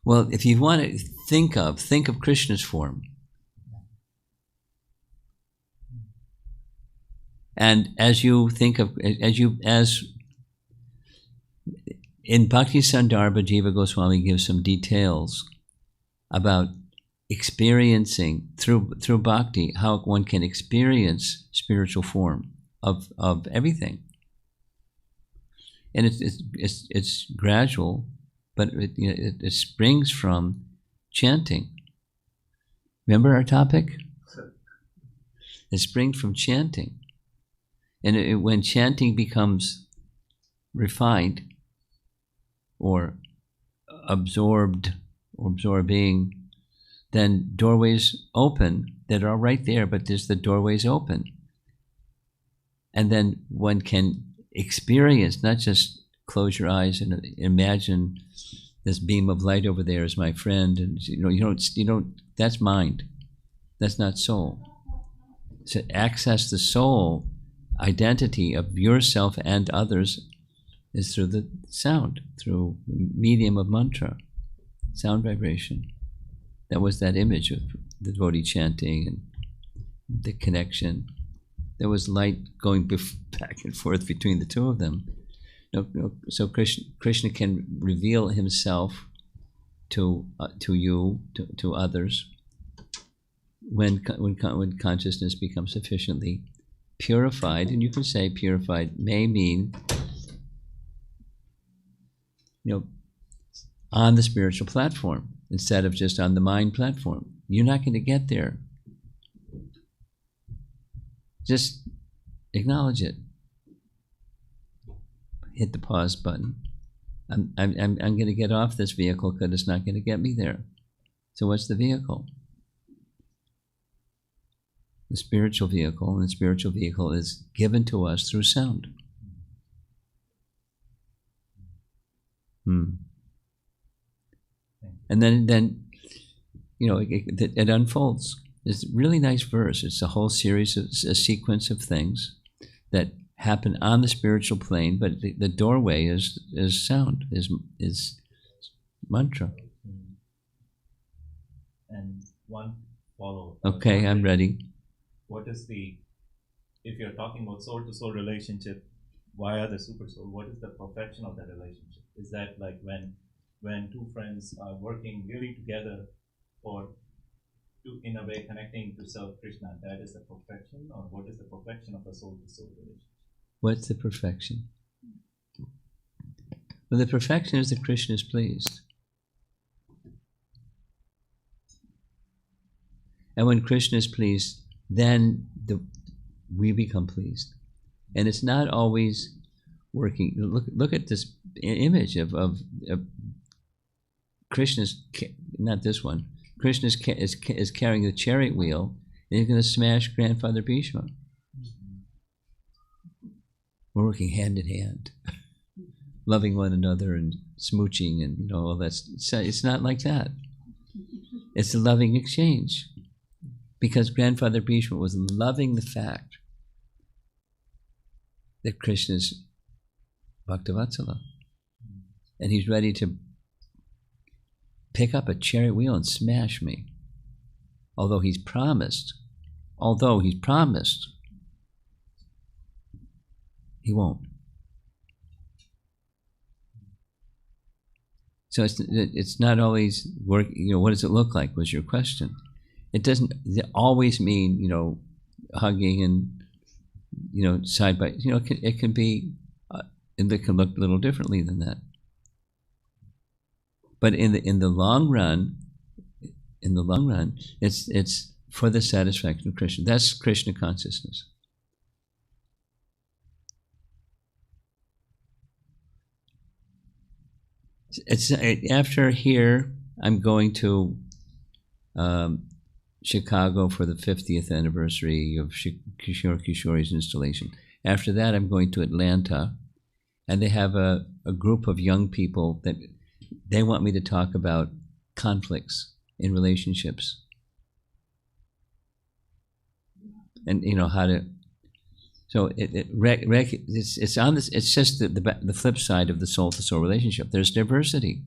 Well, if you want to think of Krishna's form. And as you think of, as in Bhakti Sandarbha, Jiva Goswami gives some details about experiencing through bhakti, how one can experience spiritual form of everything. And it's gradual, but it springs from chanting. Remember our topic? It springs from chanting. And when chanting becomes refined or absorbed or absorbing, then doorways open that are right there, but there's the doorways open. And then one can experience, not just close your eyes and imagine this beam of light over there is my friend, and you don't. That's mind. That's not soul. To access the soul identity of yourself and others is through the sound, through the medium of mantra, sound vibration. That was that image of the devotee chanting and the connection. There was light going back and forth between the two of them. So Krishna can reveal himself to you, to others, when consciousness becomes sufficiently purified. And you can say purified may mean, on the spiritual platform instead of just on the mind platform. You're not going to get there. Just acknowledge it. Hit the pause button. I'm going to get off this vehicle because it's not going to get me there. So what's the vehicle? The spiritual vehicle, and the spiritual vehicle is given to us through sound. And then it unfolds. It's a really nice verse. It's a whole series of a sequence of things that happen on the spiritual plane, but the doorway is sound, is mantra. And one follow. Okay, I'm ready. What is if you're talking about soul to soul relationship via the super soul, what is the perfection of that relationship? Is that like when two friends are working really together in a way connecting to self Krishna, that is the perfection? Or what is the perfection of a soul to soul relationship? What's the perfection? Well, the perfection is that Krishna is pleased. And when Krishna is pleased, then we become pleased. And it's not always working. Look at this image of Krishna's, not this one. Krishna is carrying the chariot wheel, and he's going to smash Grandfather Bhishma. We're working hand in hand, loving one another and smooching and all that. It's not like that. It's a loving exchange, because Grandfather Bhishma was loving the fact that Krishna's Bhaktavatsala, and he's ready to pick up a chariot wheel and smash me. Although he's promised, he won't. So it's not always work. What does it look like? Was your question? It doesn't always mean hugging and side by. It can be. It can look a little differently than that. But in the long run, it's for the satisfaction of Krishna. That's Krishna consciousness. It's after here. I'm going to Chicago for the 50th anniversary of Kishore Kishori's installation, After that, I'm going to Atlanta, and they have a group of young people that they want me to talk about conflicts in relationships. And how to. So it's on this. It's just the flip side of the soul-to-soul relationship. There's diversity.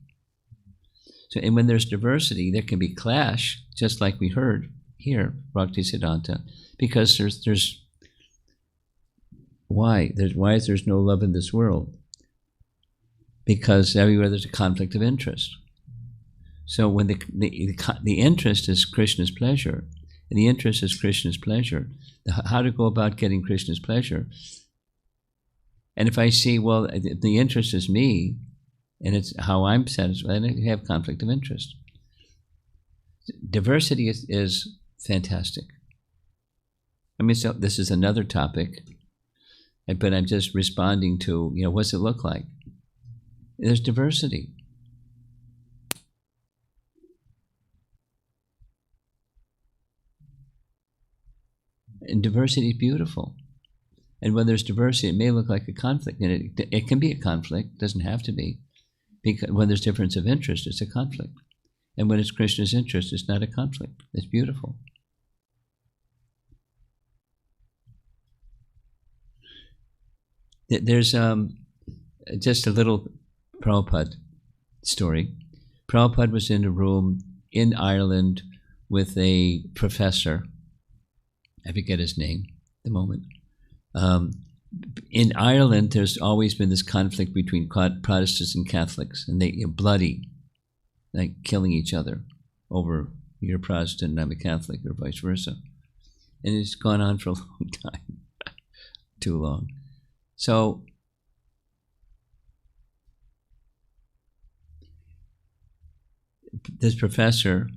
So, and when there's diversity, there can be clash, just like we heard here, Bhaktisiddhanta, because there's why there's no love in this world, because everywhere there's a conflict of interest. So when the interest is Krishna's pleasure, and the interest is Krishna's pleasure, how to go about getting Krishna's pleasure. And if I see, well, the interest is me, and it's how I'm satisfied, I have conflict of interest. Diversity is fantastic. I mean, so this is another topic, but I'm just responding to, what's it look like? There's diversity. And diversity is beautiful. And when there's diversity, it may look like a conflict. And it can be a conflict, it doesn't have to be. Because when there's difference of interest, it's a conflict. And when it's Krishna's interest, it's not a conflict. It's beautiful. There's just a little Prabhupada story. Prabhupada was in a room in Ireland with a professor. I forget his name at the moment. In Ireland, there's always been this conflict between Protestants and Catholics, and they're bloody, like killing each other over you're a Protestant and I'm a Catholic, or vice versa. And it's gone on for a long time, too long. So this professor,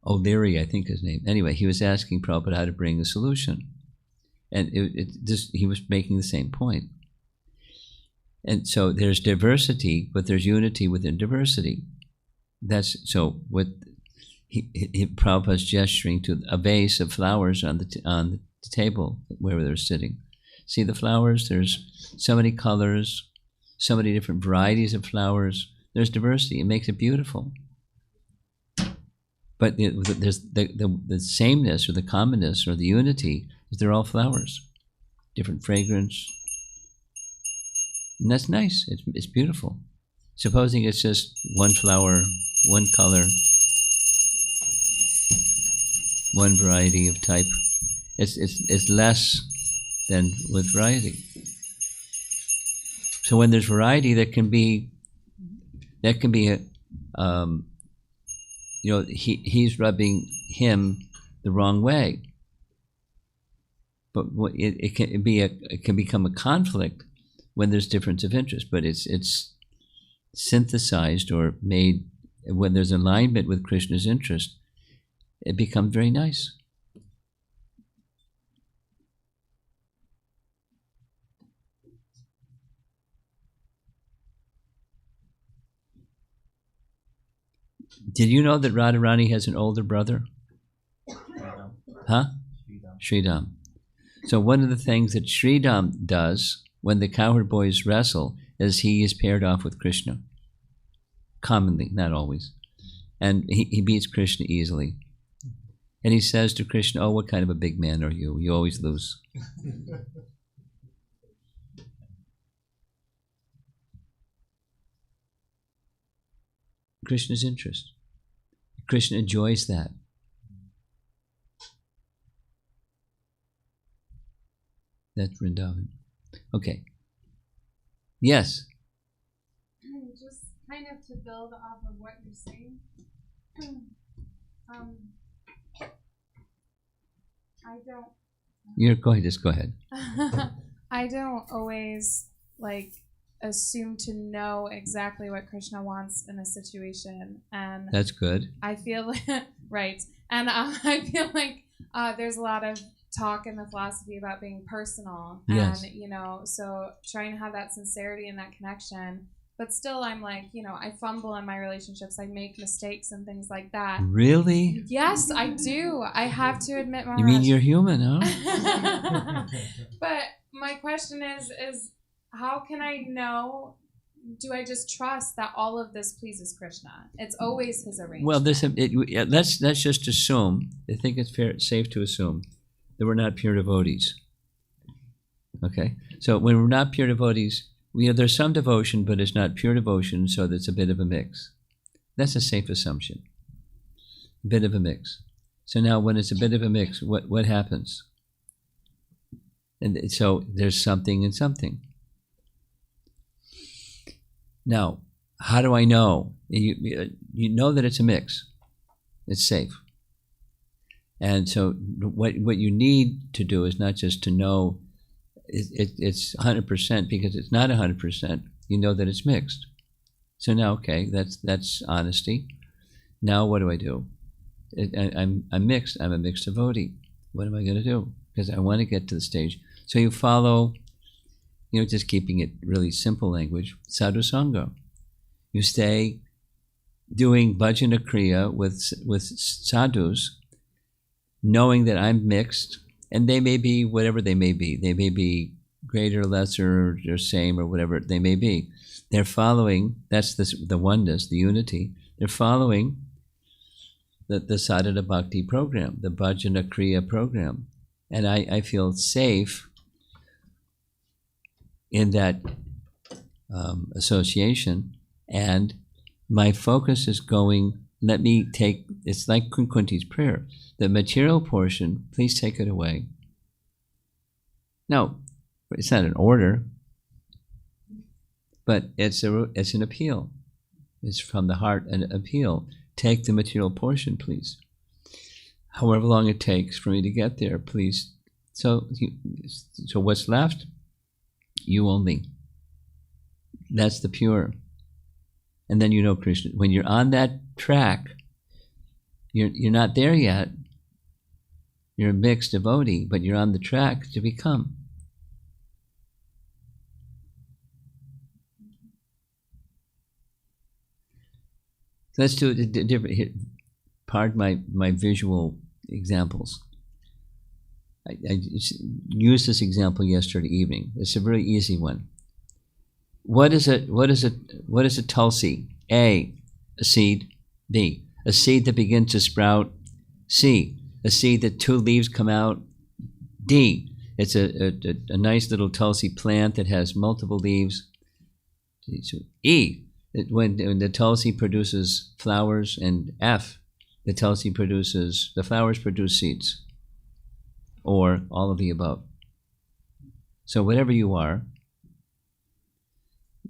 O'Leary, I think his name. Anyway, he was asking Prabhupada how to bring a solution. And he was making the same point. And so there's diversity, but there's unity within diversity. That's so what Prabhupada's gesturing to a vase of flowers on the table where they're sitting. See the flowers? There's so many colors, so many different varieties of flowers. There's diversity. It makes it beautiful. But there's the sameness or the commonness or the unity is they're all flowers, different fragrance. And that's nice. It's beautiful. Supposing it's just one flower, one color, one variety of type, it's less than with variety. So when there's variety, that can be a he's rubbing him the wrong way. But it can become a conflict when there's difference of interest. But it's synthesized or made when there's alignment with Krishna's interest. It becomes very nice. Did you know that Radharani has an older brother? Huh? Sridham. So one of the things that Sridham does when the cowherd boys wrestle is he is paired off with Krishna. Commonly, not always. And he beats Krishna easily. And he says to Krishna, "Oh, what kind of a big man are you? You always lose." Krishna's interest. Krishna enjoys that. That's Vrindavan. Okay. Yes. Just kind of to build off of what you're saying. I don't. Go ahead. Just go ahead. I don't always assume to know exactly what Krishna wants in a situation, and that's good. I feel right, and I feel like there's a lot of talk in the philosophy about being personal, yes. And so trying to have that sincerity and that connection. But still, I'm I fumble in my relationships. I make mistakes and things like that. Really? Yes, I do. I have to admit, Maharaj. You mean you're human, huh? But my question is how can I know? Do I just trust that all of this pleases Krishna? It's always his arrangement. Well, let's just assume. I think it's safe to assume that we're not pure devotees. Okay, so when we're not pure devotees, there's some devotion, but it's not pure devotion, so there's a bit of a mix. That's a safe assumption. A bit of a mix. So now, when it's a bit of a mix, what happens? And so there's something and something. Now, how do I know? You know that it's a mix. It's safe. And so what you need to do is not just to know it's 100%, because it's not 100%. You know that it's mixed. So now, okay, that's honesty. Now what do I do? I'm mixed. I'm a mixed devotee. What am I going to do? Because I want to get to the stage. So you follow, just keeping it really simple language, sadhu sangha. You stay doing bhajana kriya with sadhus, knowing that I'm mixed, and they may be whatever they may be. They may be greater, lesser, or same, or whatever they may be. They're following, that's the oneness, the unity. They're following the sadhana bhakti program, the bhajana kriya program. And I feel safe in that association, and my focus is going, it's like Kunti's prayer, the material portion, please take it away. No, it's not an order, but it's an appeal. It's from the heart, an appeal. Take the material portion, please. However long it takes for me to get there, please. So what's left? You only. That's the pure. And then Krishna. When you're on that track, you're not there yet. You're a mixed devotee, but you're on the track to become. Let's do it different. Pardon my visual examples. I used this example yesterday evening. It's a very easy one. What is a tulsi? A seed. B, a seed that begins to sprout. C, a seed that 2 leaves come out. D, it's a nice little tulsi plant that has multiple leaves. E, when the tulsi produces flowers. And F, the flowers produce seeds. Or all of the above. So whatever you are,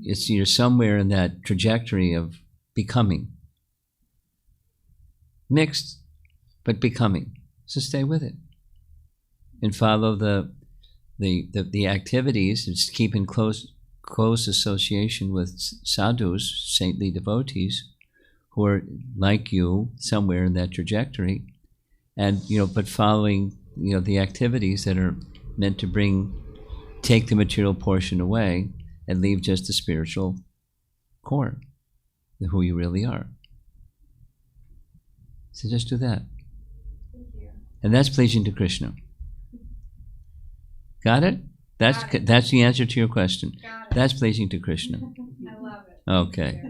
you're somewhere in that trajectory of becoming. Mixed, but becoming. So stay with it. And follow the activities, just keep in close association with sadhus, saintly devotees, who are like you, somewhere in that trajectory. And, but following the activities that are meant to take the material portion away and leave just the spiritual core, who you really are. So just do that. Thank you. And that's pleasing to Krishna. Got it? That's the answer to your question. Got it. That's pleasing to Krishna. I love it. Okay,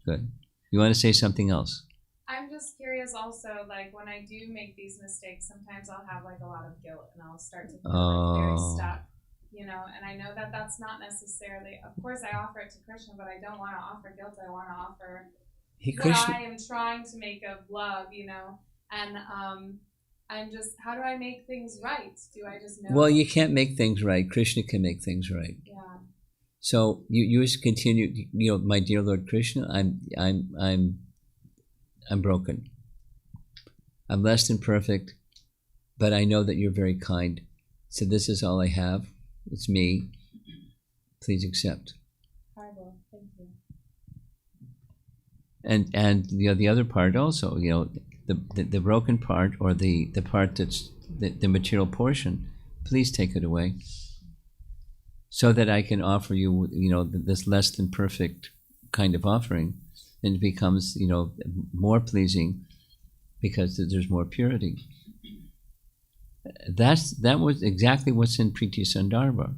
good. You want to say something else? I'm just curious also, like when I do make these mistakes, sometimes I'll have like a lot of guilt and I'll start to feel like very stuck, and I know that that's not necessarily, of course I offer it to Krishna, but I don't want to offer guilt. I want to offer what I am trying to make of love, and I'm just, how do I make things right? Do I just know? Well, you can't make things right. Krishna can make things right. Yeah. So you just continue, my dear Lord Krishna, I'm broken. I'm less than perfect, but I know that you're very kind. So this is all I have. It's me. Please accept. Horrible. Thank you. And the other part also, the broken part, or the part that's the material portion, please take it away, so that I can offer you, this less than perfect kind of offering. And it becomes, more pleasing because there's more purity. That was exactly what's in Priti Sandarbha.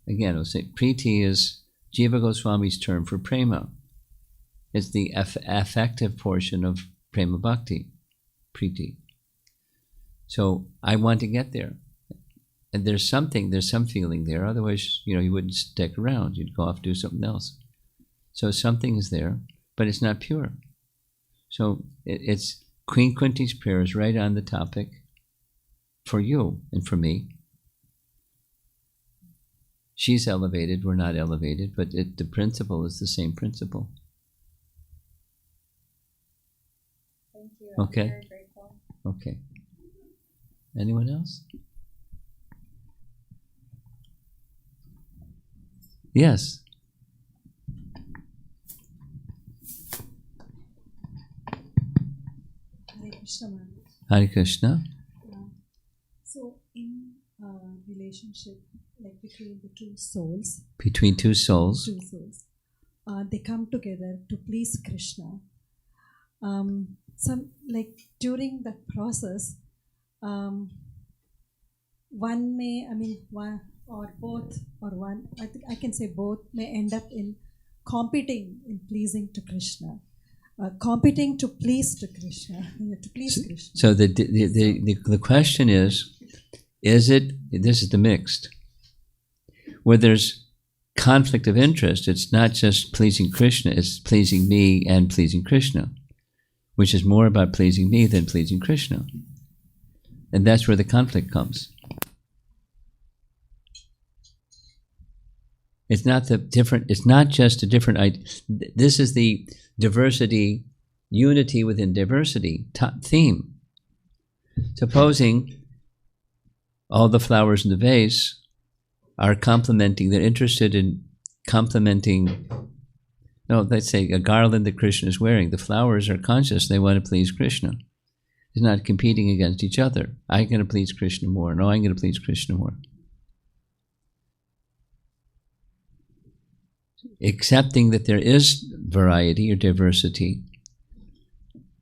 again, I'll say Priti is Jiva Goswami's term for prema. It's the affective portion of prema bhakti, Priti. So I want to get there. And there's some feeling there. Otherwise, you wouldn't stick around. You'd go off and do something else. So something is there, but it's not pure. So it's Queen Kunti's prayer is right on the topic for you and for me. She's elevated, we're not elevated, but the principle is the same principle. Thank you. Okay. I'm very grateful. Okay. Anyone else? Yes. Hare Krishna, ma'am. Hare Krishna. So, in relationship, like between the two souls, Between two souls. They come together to please Krishna. Some like during that process, one or both, or one, I think I can say both, may end up in competing in pleasing to Krishna. Competing to please to Krishna, to please Krishna. So the question is it, this is the mixed, where there's conflict of interest, it's not just pleasing Krishna, it's pleasing me and pleasing Krishna, which is more about pleasing me than pleasing Krishna. And that's where the conflict comes. It's not just a different, this is the diversity, unity within diversity theme. Supposing all the flowers in the vase are complementing, they're interested in complementing, let's say a garland that Krishna is wearing. The flowers are conscious, they want to please Krishna. It's not competing against each other. I'm going to please Krishna more. No, I'm going to please Krishna more. Accepting that there is variety or diversity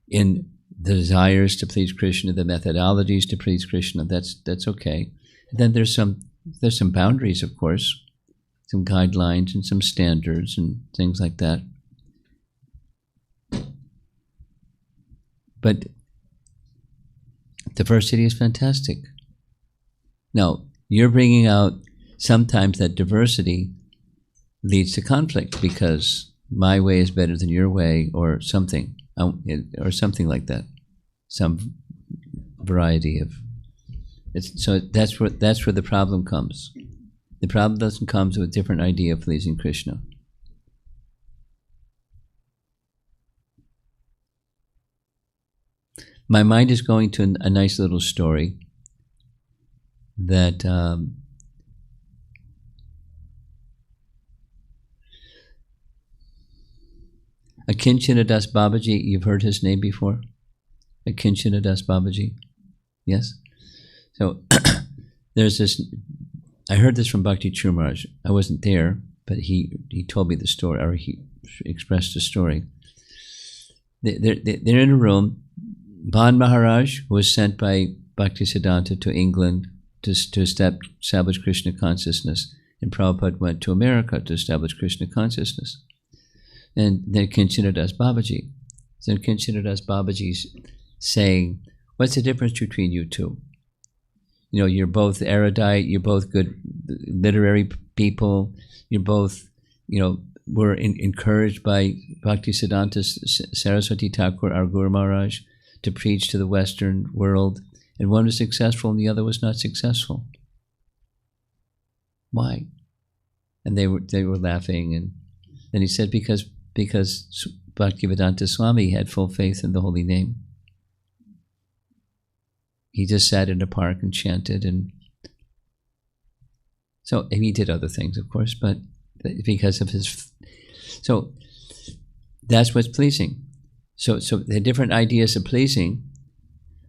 in the desires to please Krishna, the methodologies to please Krishna, that's okay. And then there's some boundaries, of course, some guidelines and some standards and things like that. But diversity is fantastic. Now, you're bringing out sometimes that diversity leads to conflict because my way is better than your way, or something like that. Some variety of. So that's where the problem comes. The problem doesn't come with a different idea of pleasing Krishna. My mind is going to a nice little story that Akinchana Das Babaji, you've heard his name before? Akinchana Das Babaji? Yes? So there's this, I heard this from Bhakti Chumaraj. I wasn't there, but he told me the story, or he expressed the story. They're in a room. Ban Maharaj was sent by Bhaktisiddhanta to England to establish Krishna consciousness, and Prabhupada went to America to establish Krishna consciousness. And then Kinchana Das Babaji. So Kinchana Das Babaji's saying, what's the difference between you two? You're both erudite, you're both good literary people, you're both, were encouraged by Bhaktisiddhanta Saraswati Thakur, our Guru Maharaj, to preach to the Western world, and one was successful and the other was not successful. Why? And they were laughing, and then he said, because Bhaktivedanta Swami had full faith in the holy name. He just sat in a park and chanted, and he did other things, of course, but because of his, so that's what's pleasing. So the different ideas of pleasing,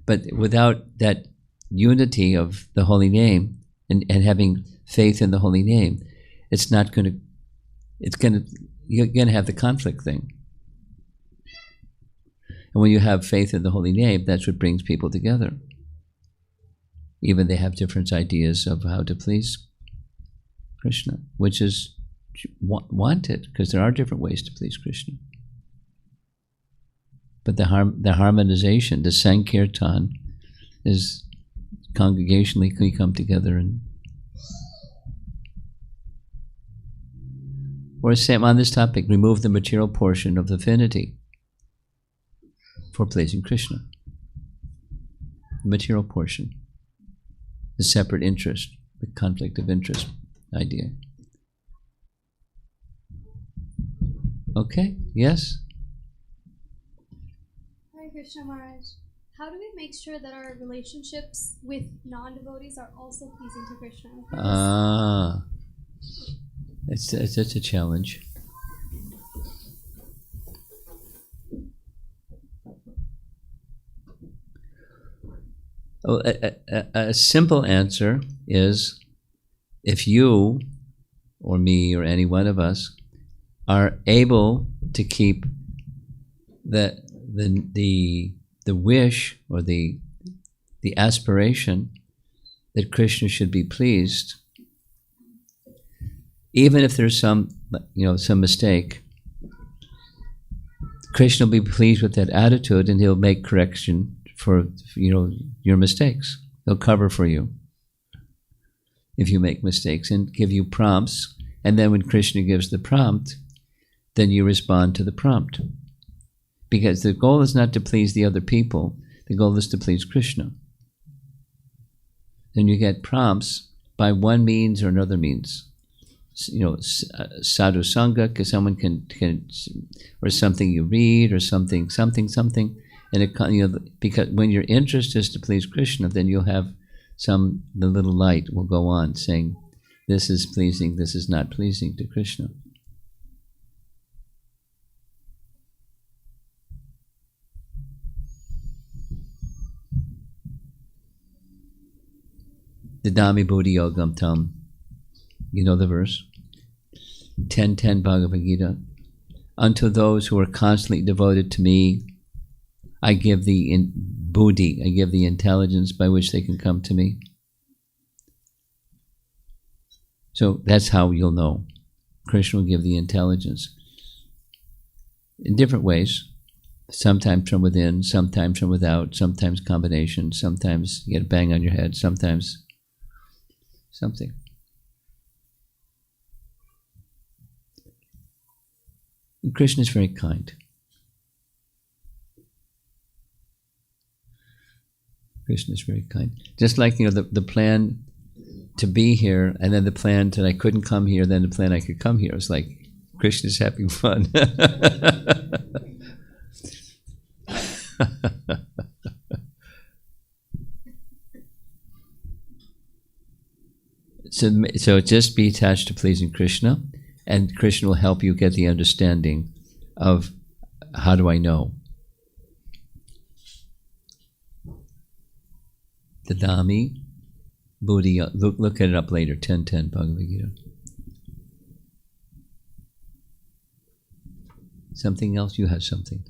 but without that unity of the holy name and having faith in the holy name, you're going to have the conflict thing. And when you have faith in the holy name, that's what brings people together. Even they have different ideas of how to please. Krishna, which is wanted, because there are different ways to please Krishna. But the harmonization, the Sankirtan, is congregationally we come together and, or same on this topic, remove the material portion of affinity for pleasing Krishna. The material portion, the separate interest, the conflict of interest idea. Okay, yes? Hare Krishna Maharaj. How do we make sure that our relationships with non-devotees are also pleasing to Krishna? It's a challenge. A simple answer is, if you or me or any one of us are able to keep the wish or the aspiration that Krishna should be pleased, even if there's some mistake, Krishna will be pleased with that attitude, and he'll make correction for your mistakes. He'll cover for you if you make mistakes and give you prompts. And then when Krishna gives the prompt, then you respond to the prompt. Because the goal is not to please the other people, the goal is to please Krishna. Then you get prompts by one means or another means. Sadhu Sangha, someone can, or something you read, or something, and it, because when your interest is to please Krishna, then you'll have the little light will go on saying, this is pleasing, this is not pleasing to Krishna. Didami Buddhi Yogam Tam. You know the verse? 10:10 Bhagavad Gita. Unto those who are constantly devoted to me, I give the buddhi, I give the intelligence by which they can come to me. So that's how you'll know. Krishna will give the intelligence. In different ways. Sometimes from within, sometimes from without, sometimes combination, sometimes you get a bang on your head, sometimes something. And Krishna is very kind. Krishna is very kind. Just like, the plan to be here, and then the plan that I couldn't come here, then the plan I could come here. It's like Krishna's having fun. So just be attached to pleasing Krishna, and Krishna will help you get the understanding of how do I know. Dadami Buddhi. Look it up later. 10:10 Bhagavad Gita. Something else? You have something.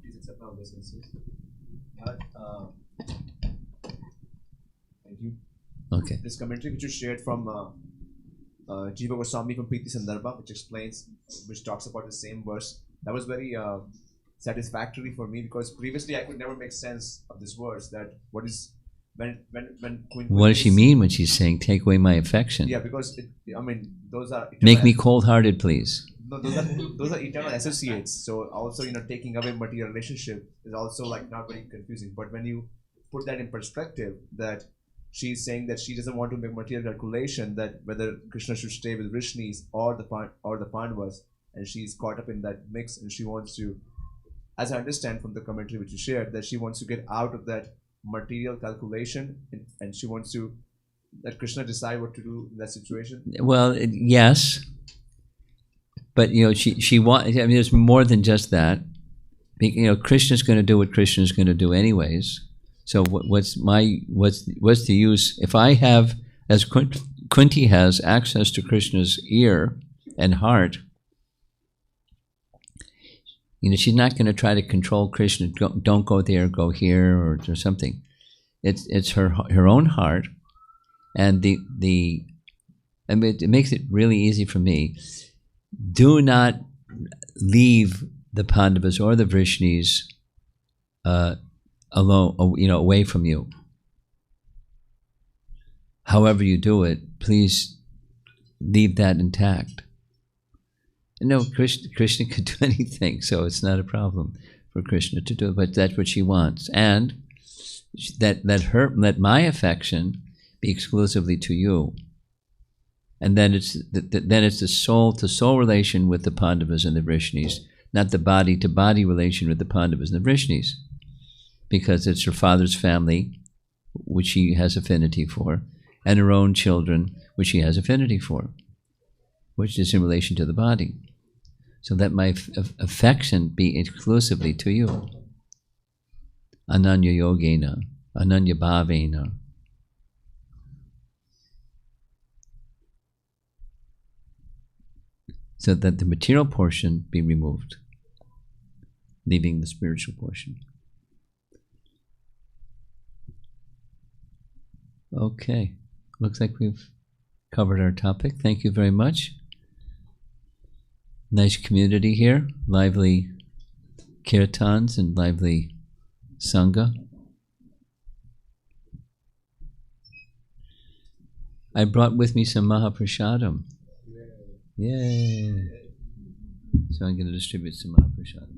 Please accept our obeisances. Thank you. Okay. This commentary which you shared from Jiva Goswami from Priti Sandarbha, which talks about the same verse, that was very satisfactory for me, because previously I could never make sense of this verse. That what is when what does she mean when she's saying, "Take away my affection"? Yeah, because those are make me cold-hearted, please. No, those are eternal associates. So also, taking away material relationship is also not very confusing. But when you put that in perspective, that she's saying that she doesn't want to make material calculation, that whether Krishna should stay with Vrishnis or the Pandavas, and she's caught up in that mix, and she wants to, as I understand from the commentary which you shared, that she wants to get out of that material calculation, and she wants to let Krishna decide what to do in that situation. Well, yes, but she wants. There's more than just that. Krishna's going to do what Krishna's going to do anyways. So what's the use if I have, as Kunti has, access to Krishna's ear and heart? She's not going to try to control Krishna. Don't go there, go here, or something. It's her own heart, and the I mean, it makes it really easy for me. Do not leave the Pandavas or the Vrishnis alone, away from you. However you do it, please leave that intact. No, Krishna could do anything, so it's not a problem for Krishna to do it, but that's what she wants. And let my affection be exclusively to you. And then it's the soul-to-soul relation with the Pandavas and the Vrishnis, not the body-to-body relation with the Pandavas and the Vrishnis, because it's her father's family, which she has affinity for, and her own children, which she has affinity for, which is in relation to the body. So let my affection be exclusively to you. Ananya yogena, ananya bhavena. So that the material portion be removed, leaving the spiritual portion. Okay, looks like we've covered our topic. Thank you very much. Nice community here, lively kirtans and lively sangha. I brought with me some Mahaprasadam. Yay! So I'm going to distribute some Mahaprasadam.